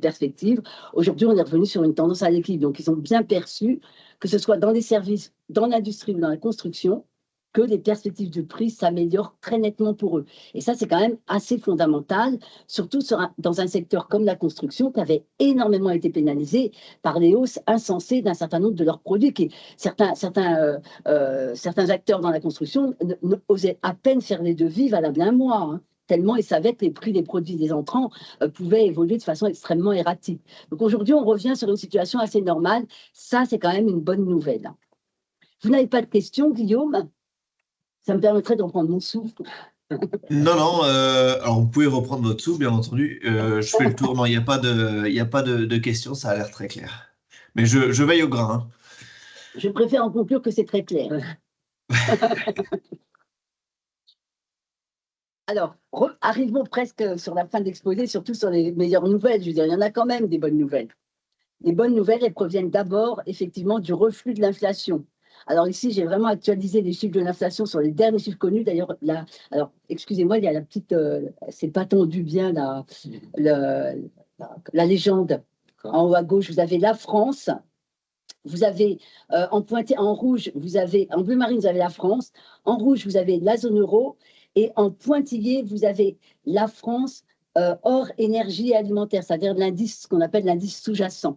perspectives. Aujourd'hui, on est revenu sur une tendance à l'équilibre. Donc, ils ont bien perçu, que ce soit dans les services, dans l'industrie ou dans la construction, que les perspectives de prix s'améliorent très nettement pour eux. Et ça, c'est quand même assez fondamental, surtout dans un secteur comme la construction, qui avait énormément été pénalisé par les hausses insensées d'un certain nombre de leurs produits. Certains acteurs dans la construction osaient à peine faire les devis valables un mois, tellement ils savaient que les prix des produits des entrants pouvaient évoluer de façon extrêmement erratique. Donc aujourd'hui, on revient sur une situation assez normale. Ça, c'est quand même une bonne nouvelle. Vous n'avez pas de questions, Guillaume ? Ça me permettrait de reprendre mon souffle. Non, alors vous pouvez reprendre votre souffle, bien entendu. Je fais le tour. Non, il n'y a pas de questions, ça a l'air très clair. Mais je veille au grain. Je préfère en conclure que c'est très clair. Alors, arrivons presque sur la fin de l'exposé, surtout sur les meilleures nouvelles. Je veux dire, il y en a quand même des bonnes nouvelles. Les bonnes nouvelles, elles proviennent d'abord, effectivement, du reflux de l'inflation. Alors ici, j'ai vraiment actualisé les chiffres de l'inflation sur les derniers chiffres connus. D'ailleurs, alors excusez-moi, il y a la petite, c'est pas tendu bien la légende. En haut à gauche, vous avez la France. Vous avez en rouge, en bleu marine, vous avez la France. En rouge, vous avez la zone euro. Et en pointillé, vous avez la France hors énergie alimentaire, c'est-à-dire l'indice, ce qu'on appelle l'indice sous-jacent.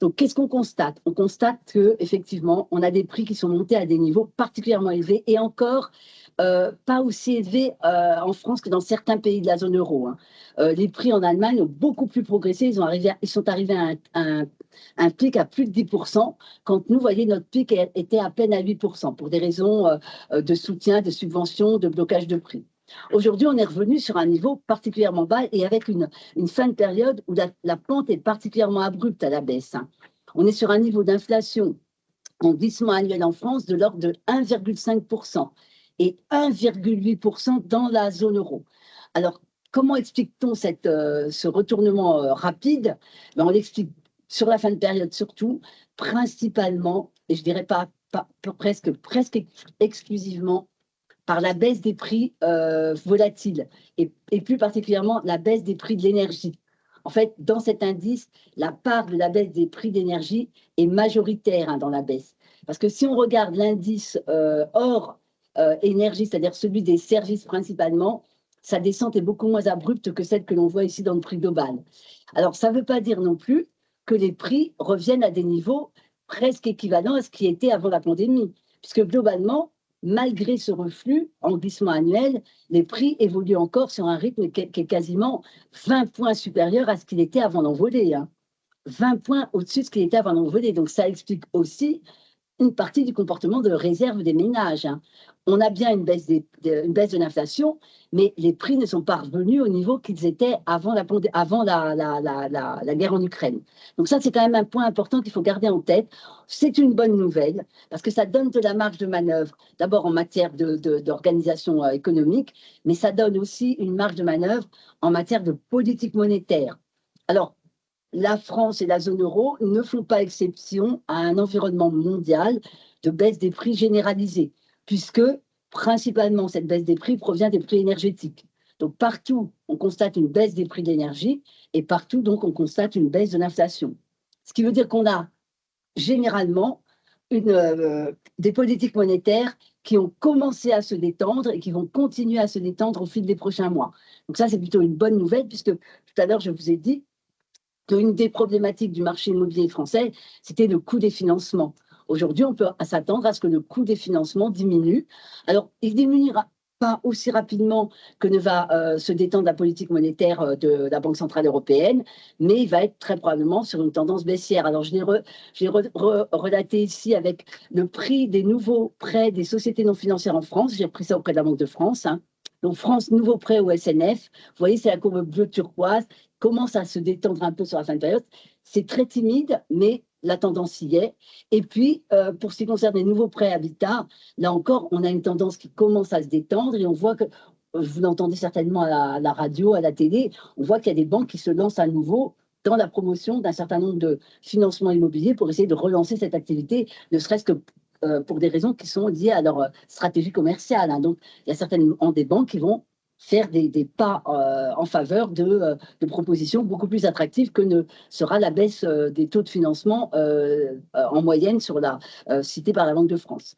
Donc, qu'est-ce qu'on constate? On constate qu'effectivement, on a des prix qui sont montés à des niveaux particulièrement élevés et encore pas aussi élevés en France que dans certains pays de la zone euro. Les prix en Allemagne ont beaucoup plus progressé. Ils sont arrivés à un pic à plus de 10%, quand nous, vous voyez, notre pic était à peine à 8%, pour des raisons de soutien, de subventions, de blocage de prix. Aujourd'hui, on est revenu sur un niveau particulièrement bas et avec une fin de période où la pente est particulièrement abrupte à la baisse. On est sur un niveau d'inflation en glissement annuel en France de l'ordre de 1,5% et 1,8% dans la zone euro. Alors, comment explique-t-on ce retournement rapide? On l'explique sur la fin de période surtout, principalement, et je dirais presque exclusivement, par la baisse des prix volatiles et plus particulièrement la baisse des prix de l'énergie. En fait, dans cet indice, la part de la baisse des prix d'énergie est majoritaire dans la baisse. Parce que si on regarde l'indice hors énergie, c'est-à-dire celui des services principalement, sa descente est beaucoup moins abrupte que celle que l'on voit ici dans le prix global. Alors, ça ne veut pas dire non plus que les prix reviennent à des niveaux presque équivalents à ce qui était avant la pandémie, puisque globalement, malgré ce reflux en glissement annuel, les prix évoluent encore sur un rythme qui est quasiment 20 points supérieur à ce qu'il était avant l'envolée. 20 points au-dessus de ce qu'il était avant l'envolée. Donc ça explique aussi une partie du comportement de réserve des ménages. On a bien une baisse de l'inflation, mais les prix ne sont pas revenus au niveau qu'ils étaient avant la guerre en Ukraine. Donc ça, c'est quand même un point important qu'il faut garder en tête. C'est une bonne nouvelle parce que ça donne de la marge de manœuvre, d'abord en matière d'organisation économique, mais ça donne aussi une marge de manœuvre en matière de politique monétaire. Alors, la France et la zone euro ne font pas exception à un environnement mondial de baisse des prix généralisée, puisque principalement cette baisse des prix provient des prix énergétiques. Donc partout, on constate une baisse des prix de l'énergie et partout, donc, on constate une baisse de l'inflation. Ce qui veut dire qu'on a généralement des politiques monétaires qui ont commencé à se détendre et qui vont continuer à se détendre au fil des prochains mois. Donc ça, c'est plutôt une bonne nouvelle, puisque tout à l'heure, je vous ai dit qu'une des problématiques du marché immobilier français, c'était le coût des financements. Aujourd'hui, on peut s'attendre à ce que le coût des financements diminue. Alors, il ne diminuera pas aussi rapidement que ne va se détendre la politique monétaire de la Banque centrale européenne, mais il va être très probablement sur une tendance baissière. Alors, je l'ai relaté ici avec le prix des nouveaux prêts des sociétés non financières en France. J'ai pris ça auprès de la Banque de France. Donc, France, nouveaux prêts au SNF. Vous voyez, c'est la courbe bleu turquoise, commence à se détendre un peu sur la fin de période. C'est très timide, mais la tendance y est. Et puis, pour ce qui concerne les nouveaux prêts habitat, là encore, on a une tendance qui commence à se détendre et on voit que, vous l'entendez certainement à la radio, à la télé, on voit qu'il y a des banques qui se lancent à nouveau dans la promotion d'un certain nombre de financements immobiliers pour essayer de relancer cette activité, ne serait-ce que pour des raisons qui sont liées à leur stratégie commerciale. Hein. Donc, il y a certainement des banques qui vont faire des pas en faveur de propositions beaucoup plus attractives que ne sera la baisse des taux de financement en moyenne sur citée par la Banque de France.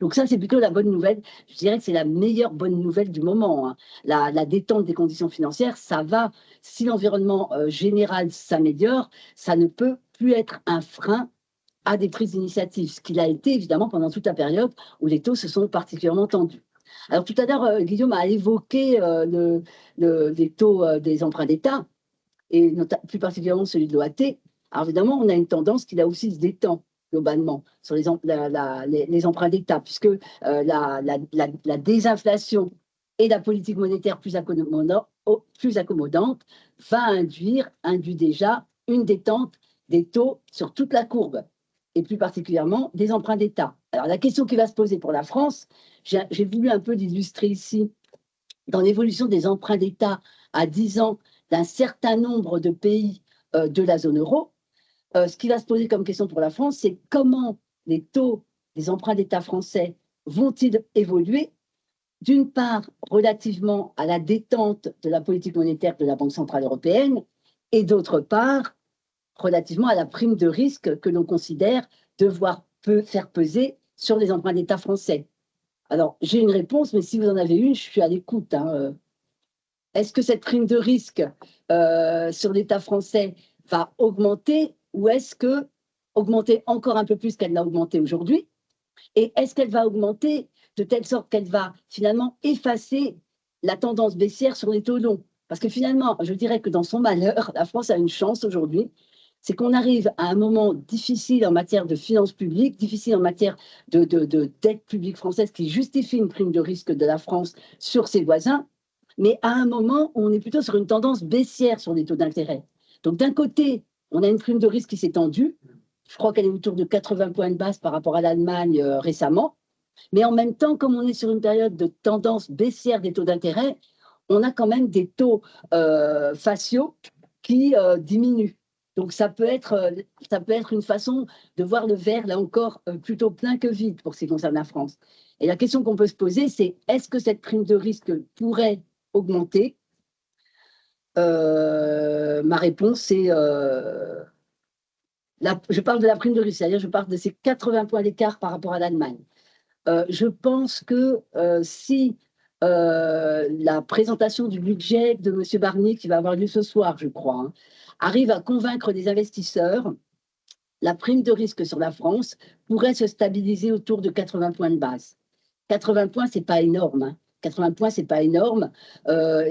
Donc ça, c'est plutôt la bonne nouvelle. Je dirais que c'est la meilleure bonne nouvelle du moment. Hein. La détente des conditions financières, ça va. Si l'environnement général s'améliore, ça ne peut plus être un frein à des prises d'initiative, ce qu'il a été évidemment pendant toute la période où les taux se sont particulièrement tendus. Alors tout à l'heure, Guillaume a évoqué les taux des emprunts d'État, et plus particulièrement celui de l'OAT. Alors évidemment, on a une tendance qui là aussi se détend globalement sur les emprunts d'État, puisque la désinflation et la politique monétaire plus accommodante induit déjà une détente des taux sur toute la courbe, et plus particulièrement des emprunts d'État. Alors la question qui va se poser pour la France, j'ai voulu un peu l'illustrer ici, dans l'évolution des emprunts d'État à 10 ans d'un certain nombre de pays de la zone euro. Ce qui va se poser comme question pour la France, c'est comment les taux des emprunts d'État français vont-ils évoluer, d'une part relativement à la détente de la politique monétaire de la Banque centrale européenne, et d'autre part relativement à la prime de risque que l'on considère devoir faire peser sur les emprunts d'État français. Alors, j'ai une réponse, mais si vous en avez une, je suis à l'écoute. Hein. Est-ce que cette prime de risque sur l'État français va augmenter, ou est-ce que augmenter encore un peu plus qu'elle l'a augmenté aujourd'hui? Et est-ce qu'elle va augmenter de telle sorte qu'elle va finalement effacer la tendance baissière sur les taux longs? Parce que finalement, je dirais que dans son malheur, la France a une chance aujourd'hui, c'est qu'on arrive à un moment difficile en matière de finances publiques, difficile en matière de dette publique française qui justifie une prime de risque de la France sur ses voisins, mais à un moment où on est plutôt sur une tendance baissière sur les taux d'intérêt. Donc d'un côté, on a une prime de risque qui s'est tendue, je crois qu'elle est autour de 80 points de base par rapport à l'Allemagne récemment, mais en même temps, comme on est sur une période de tendance baissière des taux d'intérêt, on a quand même des taux faciaux qui diminuent. Donc ça peut être une façon de voir le verre, là encore, plutôt plein que vide pour ce qui concerne la France. Et la question qu'on peut se poser, c'est est-ce que cette prime de risque pourrait augmenter? Ma réponse est... je parle de la prime de risque, c'est-à-dire je parle de ces 80 points d'écart par rapport à l'Allemagne. Je pense que si la présentation du budget de M. Barnier, qui va avoir lieu ce soir, je crois, hein, arrive à convaincre des investisseurs, la prime de risque sur la France pourrait se stabiliser autour de 80 points de base. 80 points, ce n'est pas énorme. Hein. 80 points, ce n'est pas énorme.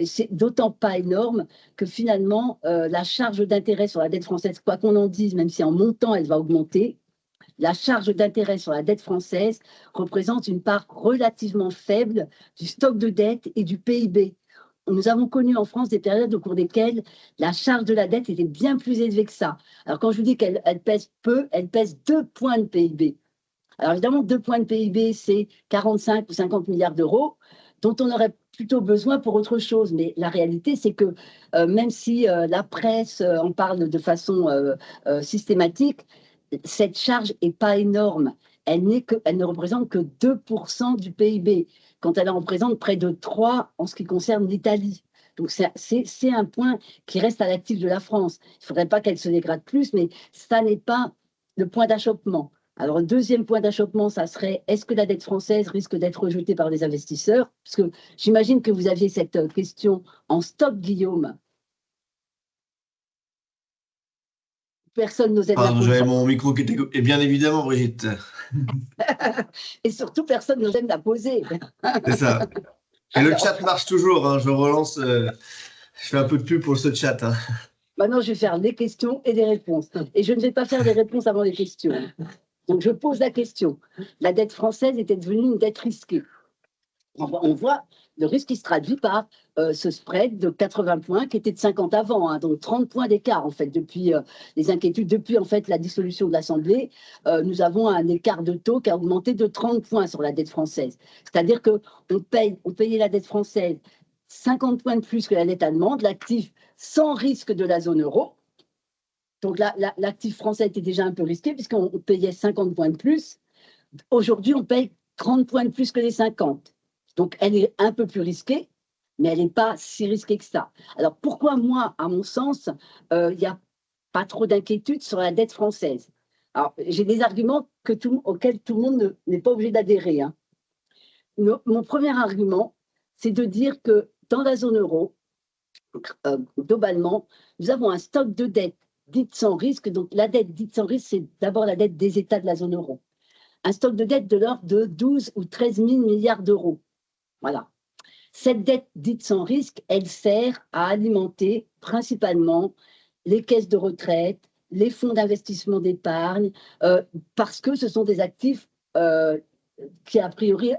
C'est d'autant pas énorme que finalement, la charge d'intérêt sur la dette française, quoi qu'on en dise, même si en montant, elle va augmenter, la charge d'intérêt sur la dette française représente une part relativement faible du stock de dette et du PIB. Nous avons connu en France des périodes au cours desquelles la charge de la dette était bien plus élevée que ça. Alors quand je vous dis qu'elle pèse peu, elle pèse 2 points de PIB. Alors évidemment, 2 points de PIB, c'est 45 ou 50 milliards d'euros, dont on aurait plutôt besoin pour autre chose. Mais la réalité, c'est que même si la presse en parle de façon systématique, cette charge n'est pas énorme. Elle ne représente que 2% du PIB, quand elle en représente près de 3% en ce qui concerne l'Italie. Donc c'est un point qui reste à l'actif de la France. Il ne faudrait pas qu'elle se dégrade plus, mais ça n'est pas le point d'achoppement. Alors, le deuxième point d'achoppement, ça serait, est-ce que la dette française risque d'être rejetée par les investisseurs? Parce que j'imagine que vous aviez cette question en stock, Guillaume. Personne n'osait la poser. J'avais mon micro qui était... Et bien évidemment, Brigitte. Et surtout, personne n'osait me la poser. C'est ça. Et le chat marche toujours. Hein. Je relance. Je fais un peu de pub pour ce chat. Hein. Maintenant, je vais faire des questions et des réponses. Et je ne vais pas faire des réponses avant les questions. Donc, je pose la question. La dette française était devenue une dette risquée. On voit le risque qui se traduit par ce spread de 80 points qui était de 50 avant, hein, donc 30 points d'écart en fait depuis les inquiétudes, depuis en fait la dissolution de l'Assemblée, nous avons un écart de taux qui a augmenté de 30 points sur la dette française. C'est-à-dire qu'on payait la dette française 50 points de plus que la dette allemande, l'actif sans risque de la zone euro. Donc l'actif français était déjà un peu risqué puisqu'on payait 50 points de plus. Aujourd'hui, on paye 30 points de plus que les 50. Donc, elle est un peu plus risquée, mais elle n'est pas si risquée que ça. Alors, pourquoi moi, à mon sens, il n'y a pas trop d'inquiétude sur la dette française? Alors, j'ai des arguments auxquels tout le monde n'est pas obligé d'adhérer, hein. Mon premier argument, c'est de dire que dans la zone euro, globalement, nous avons un stock de dette dite sans risque. Donc, la dette dite sans risque, c'est d'abord la dette des États de la zone euro. Un stock de dette de l'ordre de 12 ou 13 000 milliards d'euros. Voilà. Cette dette dite sans risque, elle sert à alimenter principalement les caisses de retraite, les fonds d'investissement d'épargne, parce que ce sont des actifs qui, a priori,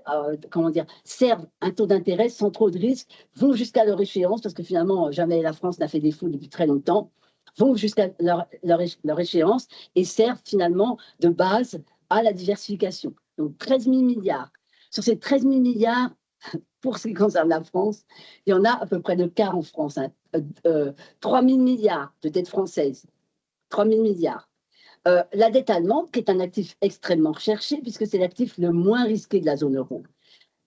servent un taux d'intérêt sans trop de risques, vont jusqu'à leur échéance, parce que finalement, jamais la France n'a fait défaut depuis très longtemps, vont jusqu'à leur échéance et servent finalement de base à la diversification. Donc 13 000 milliards. Sur ces 13 000 milliards, pour ce qui concerne la France, il y en a à peu près le quart en France. 3 000 milliards de dette française. 3 000 milliards. La dette allemande, qui est un actif extrêmement recherché, puisque c'est l'actif le moins risqué de la zone euro.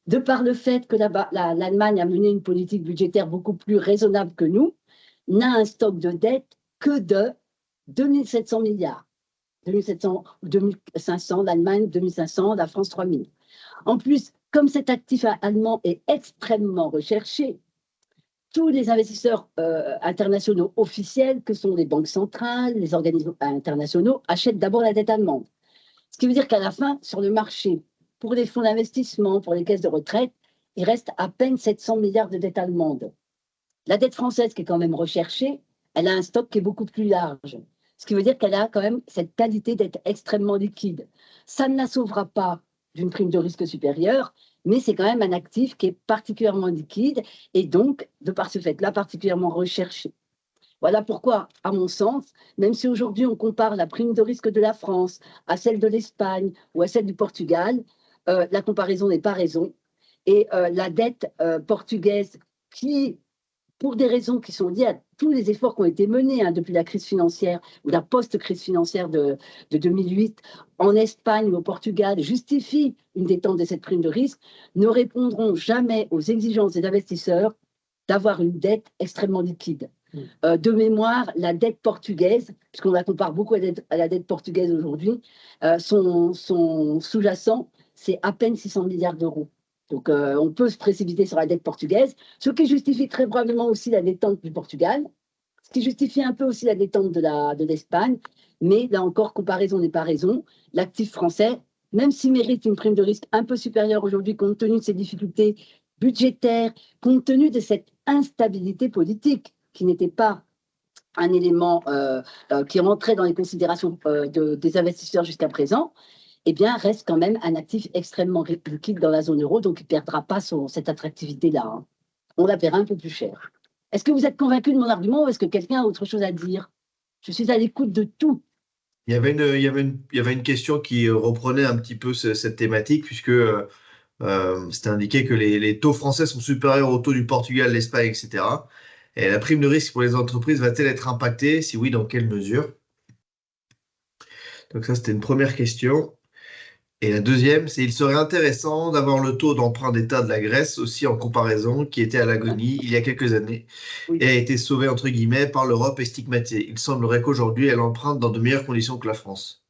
De par le fait que l'Allemagne a mené une politique budgétaire beaucoup plus raisonnable que nous, n'a un stock de dette que de 2 700 milliards. 2700 ou 2500, l'Allemagne 2500, la France 3000. En plus, comme cet actif allemand est extrêmement recherché, tous les investisseurs internationaux officiels, que sont les banques centrales, les organismes internationaux, achètent d'abord la dette allemande. Ce qui veut dire qu'à la fin, sur le marché, pour les fonds d'investissement, pour les caisses de retraite, il reste à peine 700 milliards de dette allemande. La dette française, qui est quand même recherchée, elle a un stock qui est beaucoup plus large. Ce qui veut dire qu'elle a quand même cette qualité d'être extrêmement liquide. Ça ne la sauvera pas d'une prime de risque supérieure, mais c'est quand même un actif qui est particulièrement liquide et donc, de par ce fait-là, particulièrement recherché. Voilà pourquoi, à mon sens, même si aujourd'hui on compare la prime de risque de la France à celle de l'Espagne ou à celle du Portugal, la comparaison n'est pas raison. Et la dette portugaise qui, pour des raisons qui sont liées à tous les efforts qui ont été menés depuis la crise financière ou la post-crise financière de 2008 en Espagne ou au Portugal, justifie une détente de cette prime de risque, ne répondront jamais aux exigences des investisseurs d'avoir une dette extrêmement liquide. De mémoire, la dette portugaise, puisqu'on la compare beaucoup à la dette portugaise aujourd'hui, son sous-jacent, c'est à peine 600 milliards d'euros. Donc, on peut se précipiter sur la dette portugaise, ce qui justifie très probablement aussi la détente du Portugal, ce qui justifie un peu aussi la détente de l'Espagne. Mais là encore, comparaison n'est pas raison. L'actif français, même s'il mérite une prime de risque un peu supérieure aujourd'hui, compte tenu de ses difficultés budgétaires, compte tenu de cette instabilité politique qui n'était pas un élément qui rentrait dans les considérations des investisseurs jusqu'à présent, eh bien, reste quand même un actif extrêmement liquide dans la zone euro, donc il ne perdra pas cette attractivité-là, hein. On la paiera un peu plus cher. Est-ce que vous êtes convaincu de mon argument ou est-ce que quelqu'un a autre chose à dire? Je suis à l'écoute de tout. Il y avait une question qui reprenait un petit peu cette thématique, puisque c'était indiqué que les taux français sont supérieurs aux taux du Portugal, l'Espagne, etc. Et la prime de risque pour les entreprises va-t-elle être impactée? Si oui, dans quelle mesure? Donc ça, c'était une première question. Et la deuxième, c'est il serait intéressant d'avoir le taux d'emprunt d'État de la Grèce aussi en comparaison, qui était à l'agonie il y a quelques années Oui. et a été sauvé entre guillemets par l'Europe et stigmatisée. Il semblerait qu'aujourd'hui, elle emprunte dans de meilleures conditions que la France.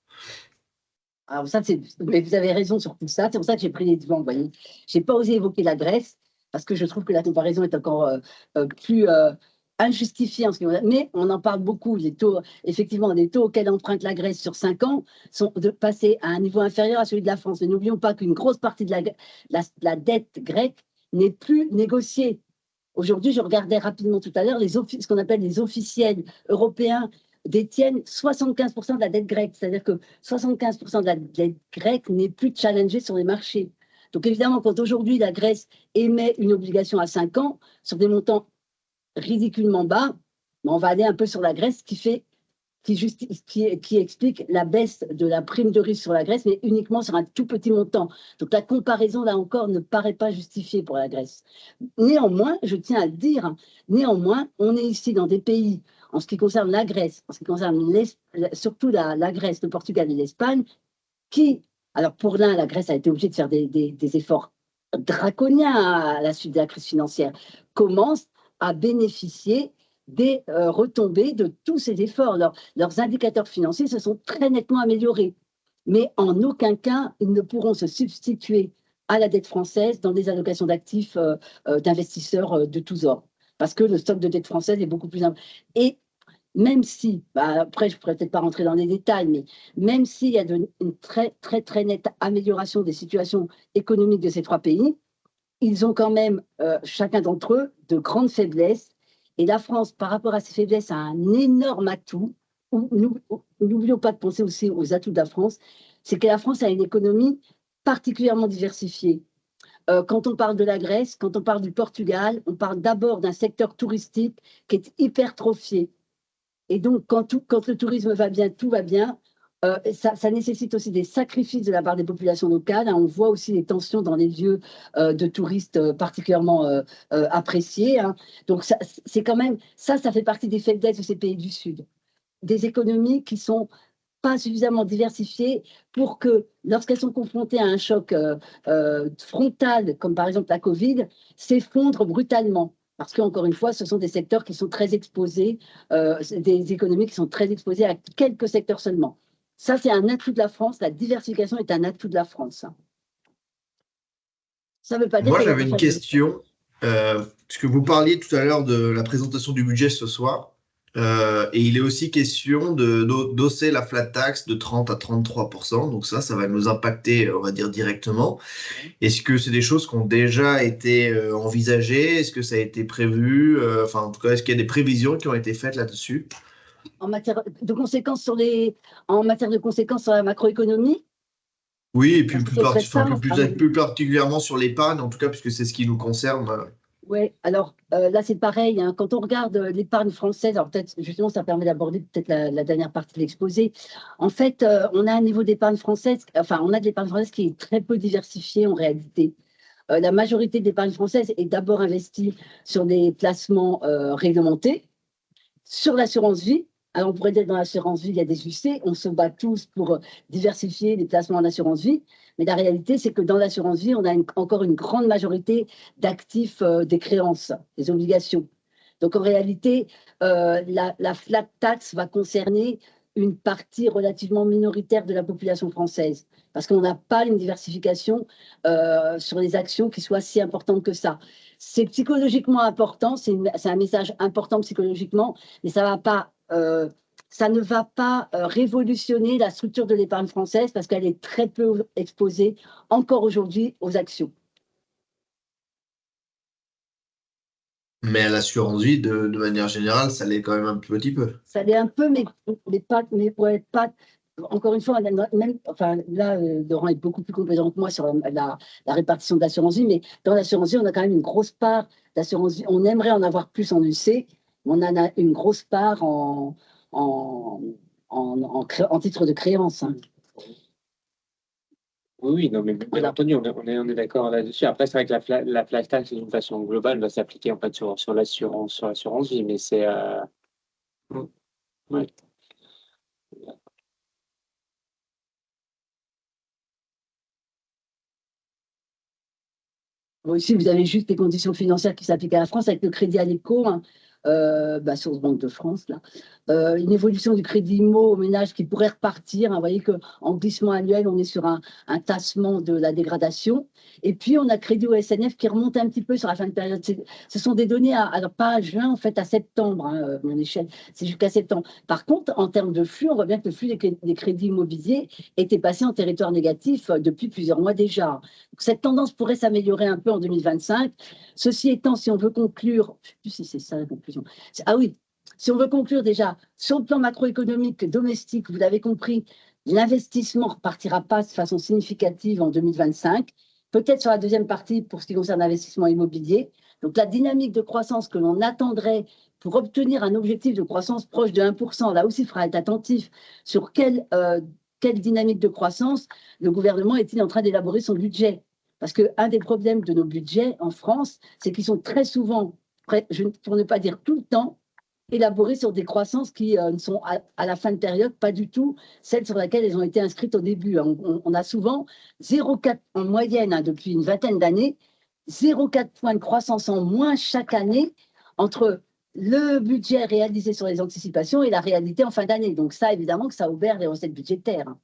Alors ça, mais vous avez raison sur tout ça. C'est pour ça que j'ai pris les devants, vous voyez. Je n'ai pas osé évoquer la Grèce parce que je trouve que la comparaison est encore plus injustifiée en ce qui concerne. Mais on en parle beaucoup. Les taux, effectivement, les taux auxquels emprunte la Grèce sur 5 ans sont passés à un niveau inférieur à celui de la France. Mais n'oublions pas qu'une grosse partie de la dette grecque n'est plus négociée. Aujourd'hui, je regardais rapidement tout à l'heure ce qu'on appelle les officiels européens détiennent 75% de la dette grecque. C'est-à-dire que 75% de la dette grecque n'est plus challengée sur les marchés. Donc évidemment, quand aujourd'hui la Grèce émet une obligation à 5 ans sur des montants ridiculement bas, on va aller un peu sur la Grèce qui explique la baisse de la prime de risque sur la Grèce, mais uniquement sur un tout petit montant. Donc la comparaison, là encore, ne paraît pas justifiée pour la Grèce. Néanmoins, je tiens à le dire, néanmoins, on est ici dans des pays, en ce qui concerne la Grèce, en ce qui concerne surtout la Grèce, le Portugal et l'Espagne, qui Alors pour l'un, la Grèce a été obligée de faire des efforts draconiens à la suite de la crise financière, commence à bénéficier des retombées de tous ces efforts. Leurs indicateurs financiers se sont très nettement améliorés, mais en aucun cas, ils ne pourront se substituer à la dette française dans des allocations d'actifs d'investisseurs de tous ordres, parce que le stock de dette française est beaucoup plus important. Et même si, après je ne pourrais peut-être pas rentrer dans les détails, mais même s'il y a une très, très, très nette amélioration des situations économiques de ces trois pays, ils ont quand même, chacun d'entre eux, de grandes faiblesses. Et la France, par rapport à ces faiblesses, a un énorme atout. N'oublions pas de penser aussi aux atouts de la France, c'est que la France a une économie particulièrement diversifiée. Quand on parle de la Grèce, quand on parle du Portugal, on parle d'abord d'un secteur touristique qui est hypertrophié. Et donc, quand le tourisme va bien, tout va bien. Ça nécessite aussi des sacrifices de la part des populations locales. On voit aussi les tensions dans les lieux de touristes particulièrement appréciés. Donc, c'est quand même, ça fait partie des faiblesses de ces pays du Sud. Des économies qui sont pas suffisamment diversifiées pour que, lorsqu'elles sont confrontées à un choc frontal, comme par exemple la Covid, s'effondrent brutalement. Parce qu'encore une fois, ce sont des secteurs qui sont très exposés, des économies qui sont très exposées à quelques secteurs seulement. Ça, c'est un atout de la France. La diversification est un atout de la France. Ça ne veut pas dire Moi, qu'il y a j'avais des une faiblesses. question, puisque vous parliez tout à l'heure de la présentation du budget ce soir, et il est aussi question d'hausser la flat tax de 30 à 33%. Donc ça va nous impacter, on va dire, directement. Est-ce que c'est des choses qui ont déjà été envisagées? Est-ce que ça a été prévu? Enfin, en tout cas, est-ce qu'il y a des prévisions qui ont été faites là-dessus? En matière de conséquences en matière de conséquences sur la macroéconomie, Oui, et puis ce serait ça. plus particulièrement sur l'épargne, en tout cas, puisque c'est ce qui nous concerne. Oui, alors là c'est pareil, quand on regarde l'épargne française, alors peut-être justement ça permet d'aborder peut-être la dernière partie de l'exposé. En fait, on a un niveau d'épargne française, enfin on a de l'épargne française qui est très peu diversifiée en réalité. La majorité de l'épargne française est d'abord investie sur des placements réglementés, sur l'assurance vie. Alors on pourrait dire que dans l'assurance vie, il y a des UC, on se bat tous pour diversifier les placements en assurance vie, mais la réalité, c'est que dans l'assurance vie, on a encore une grande majorité d'actifs des créances, des obligations. Donc en réalité, la flat tax va concerner une partie relativement minoritaire de la population française, parce qu'on n'a pas une diversification sur les actions qui soit si importante que ça. C'est psychologiquement important, c'est un message important psychologiquement, mais ça ne va pas révolutionner la structure de l'épargne française parce qu'elle est très peu exposée encore aujourd'hui aux actions. Mais à l'assurance vie, de manière générale, ça l'est quand même un petit peu. Ça l'est un peu, mais ouais, pas. Encore une fois, même, enfin, là, Laurent est beaucoup plus compétent que moi sur la répartition de l'assurance vie, mais dans l'assurance vie, on a quand même une grosse part d'assurance vie. On aimerait en avoir plus en UC, mais on en a une grosse part en titre de créance. Oui, non, mais bien entendu, on est d'accord là-dessus. Après, c'est vrai que la flat tax, d'une façon globale, va s'appliquer en fait sur l'assurance vie, mais c'est ouais. Bon, ici, vous avez juste les conditions financières qui s'appliquent à la France avec le crédit à l'éco, Source Banque de France, là. Une évolution du crédit IMO aux ménages qui pourrait repartir. Vous voyez qu'en glissement annuel, on est sur un tassement de la dégradation. Et puis, on a crédit au SNF qui remonte un petit peu sur la fin de période. Ce sont des données, alors pas à juin, en fait, à septembre, mon échelle, c'est jusqu'à septembre. Par contre, en termes de flux, on voit bien que le flux des crédits immobiliers était passé en territoire négatif depuis plusieurs mois déjà. Donc, cette tendance pourrait s'améliorer un peu en 2025. Ceci étant, si on veut conclure, je ne sais plus si c'est ça la conclusion. Ah oui, si on veut conclure déjà, sur le plan macroéconomique domestique, vous l'avez compris, l'investissement ne repartira pas de façon significative en 2025, peut-être sur la deuxième partie pour ce qui concerne l'investissement immobilier. Donc la dynamique de croissance que l'on attendrait pour obtenir un objectif de croissance proche de 1%, là aussi il faudra être attentif sur quelle dynamique de croissance le gouvernement est-il en train d'élaborer son budget. Parce qu'un des problèmes de nos budgets en France, c'est qu'ils sont très souvent, pour ne pas dire tout le temps, élaborées sur des croissances qui ne sont à la fin de période pas du tout celles sur lesquelles elles ont été inscrites au début. On a souvent 0,4 en moyenne depuis une vingtaine d'années, 0,4 points de croissance en moins chaque année entre le budget réalisé sur les anticipations et la réalité en fin d'année. Donc ça, évidemment, que ça obère les recettes budgétaires.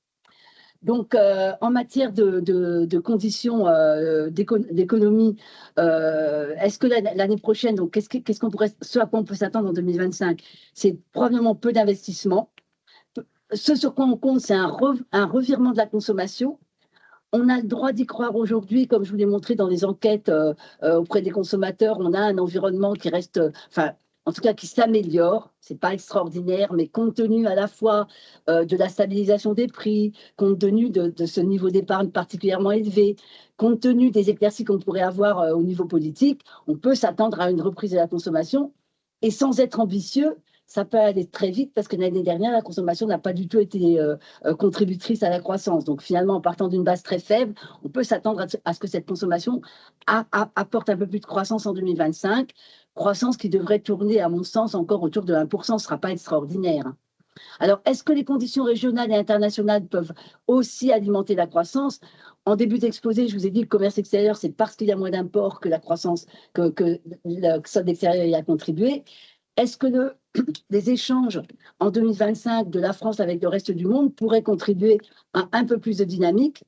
Donc, en matière de conditions d'économie, est-ce que l'année prochaine, donc qu'est-ce qu'on pourrait, ce à quoi on peut s'attendre en 2025, c'est probablement peu d'investissement. Ce sur quoi on compte, c'est un revirement de la consommation. On a le droit d'y croire aujourd'hui, comme je vous l'ai montré dans les enquêtes auprès des consommateurs, on a un environnement qui reste, en tout cas qui s'améliore. C'est pas extraordinaire, mais compte tenu à la fois de la stabilisation des prix, compte tenu de ce niveau d'épargne particulièrement élevé, compte tenu des éclaircies qu'on pourrait avoir au niveau politique, on peut s'attendre à une reprise de la consommation. Et sans être ambitieux, ça peut aller très vite parce que l'année dernière, la consommation n'a pas du tout été contributrice à la croissance. Donc finalement, en partant d'une base très faible, on peut s'attendre à ce que cette consommation apporte un peu plus de croissance en 2025. Croissance qui devrait tourner, à mon sens, encore autour de 1%, ce ne sera pas extraordinaire. Alors, est-ce que les conditions régionales et internationales peuvent aussi alimenter la croissance? En début d'exposé, je vous ai dit que le commerce extérieur, c'est parce qu'il y a moins d'imports que la croissance, que le solde extérieur y a contribué. Est-ce que les échanges en 2025 de la France avec le reste du monde pourraient contribuer à un peu plus de dynamique?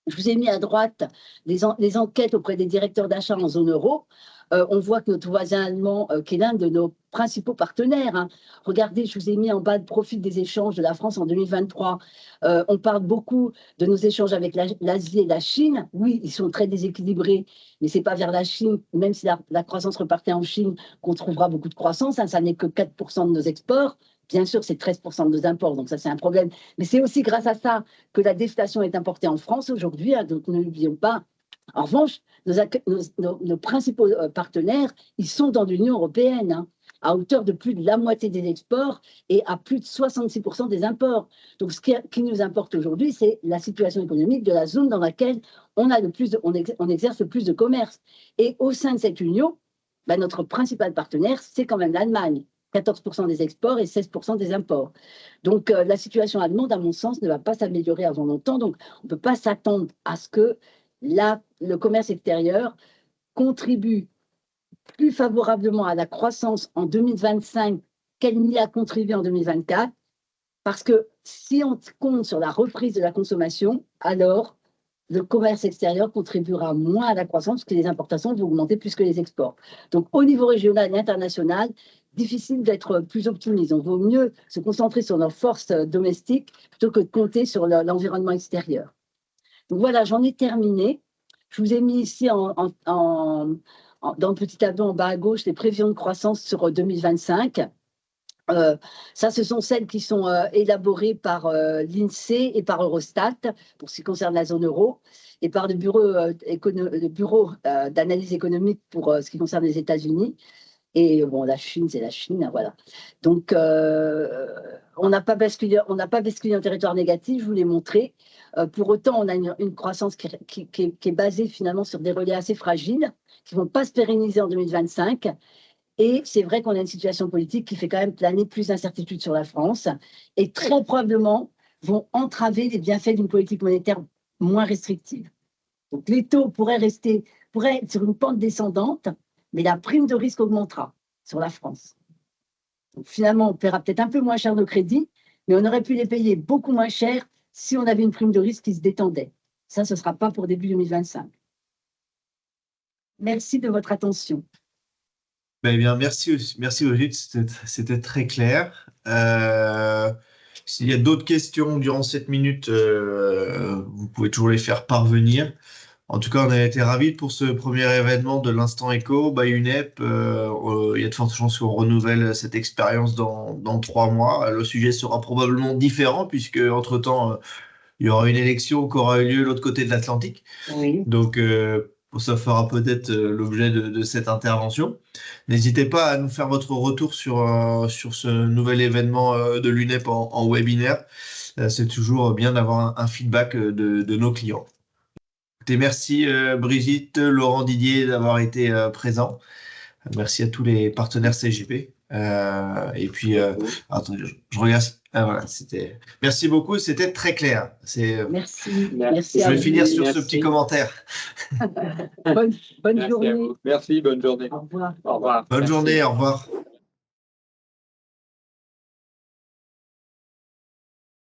Je vous ai mis à droite les enquêtes auprès des directeurs d'achat en zone euro. On voit que notre voisin allemand, qui est l'un de nos principaux partenaires, regardez, je vous ai mis en bas le profil des échanges de la France en 2023. On parle beaucoup de nos échanges avec l'Asie et la Chine. Oui, ils sont très déséquilibrés, mais ce n'est pas vers la Chine, même si la croissance repartait en Chine, qu'on trouvera beaucoup de croissance. Ça n'est que 4% de nos exports. Bien sûr, c'est 13% de nos imports, donc ça, c'est un problème. Mais c'est aussi grâce à ça que la déflation est importée en France aujourd'hui, donc ne l'oublions pas. En revanche, nos principaux partenaires, ils sont dans l'Union européenne, à hauteur de plus de la moitié des exports et à plus de 66% des imports. Donc, ce qui nous importe aujourd'hui, c'est la situation économique de la zone dans laquelle on exerce le plus de commerce. Et au sein de cette union, notre principal partenaire, c'est quand même l'Allemagne. 14% des exports et 16% des imports. Donc, la situation allemande, à mon sens, ne va pas s'améliorer avant longtemps. Donc, on ne peut pas s'attendre à ce que le commerce extérieur contribue plus favorablement à la croissance en 2025 qu'elle n'y a contribué en 2024. Parce que si on compte sur la reprise de la consommation, alors le commerce extérieur contribuera moins à la croissance parce que les importations vont augmenter plus que les exports. Donc, au niveau régional et international, difficile d'être plus optimiste. On vaut mieux se concentrer sur nos forces domestiques plutôt que de compter sur l'environnement extérieur. Donc voilà, j'en ai terminé. Je vous ai mis ici dans le petit tableau en bas à gauche les prévisions de croissance sur 2025. Ça, ce sont celles qui sont élaborées par l'INSEE et par Eurostat pour ce qui concerne la zone euro et par le bureau d'analyse économique pour ce qui concerne les États-Unis. Et bon, la Chine, c'est la Chine, voilà. Donc, on n'a pas basculé en territoire négatif, je vous l'ai montré. Pour autant, on a une croissance qui est basée finalement sur des relais assez fragiles, qui ne vont pas se pérenniser en 2025. Et c'est vrai qu'on a une situation politique qui fait quand même planer plus d'incertitudes sur la France et très probablement vont entraver les bienfaits d'une politique monétaire moins restrictive. Donc, les taux pourraient être sur une pente descendante, mais la prime de risque augmentera sur la France. Donc, finalement, on paiera peut-être un peu moins cher nos crédits, mais on aurait pu les payer beaucoup moins cher si on avait une prime de risque qui se détendait. Ça, ce ne sera pas pour début 2025. Merci de votre attention. Eh bien, merci Brigitte, c'était très clair. S'il y a d'autres questions durant cette minute, vous pouvez toujours les faire parvenir. En tout cas, on a été ravis pour ce premier événement de l'Instant Éco by UNEP. Il y a de fortes chances qu'on renouvelle cette expérience dans 3 mois. Le sujet sera probablement différent puisque, entre-temps, il y aura une élection qui aura eu lieu de l'autre côté de l'Atlantique. Oui. Donc, ça fera peut-être l'objet de cette intervention. N'hésitez pas à nous faire votre retour sur ce nouvel événement de l'UNEP en webinaire. C'est toujours bien d'avoir un feedback de nos clients. Merci Brigitte, Laurent Didier d'avoir été présents. Merci à tous les partenaires CJP. Et puis, attendez, je regarde. Voilà, merci beaucoup, c'était très clair. Merci. Je vais finir sur ce petit commentaire. Bonne journée. Merci, bonne journée. Au revoir. Au revoir. Bonne journée, au revoir.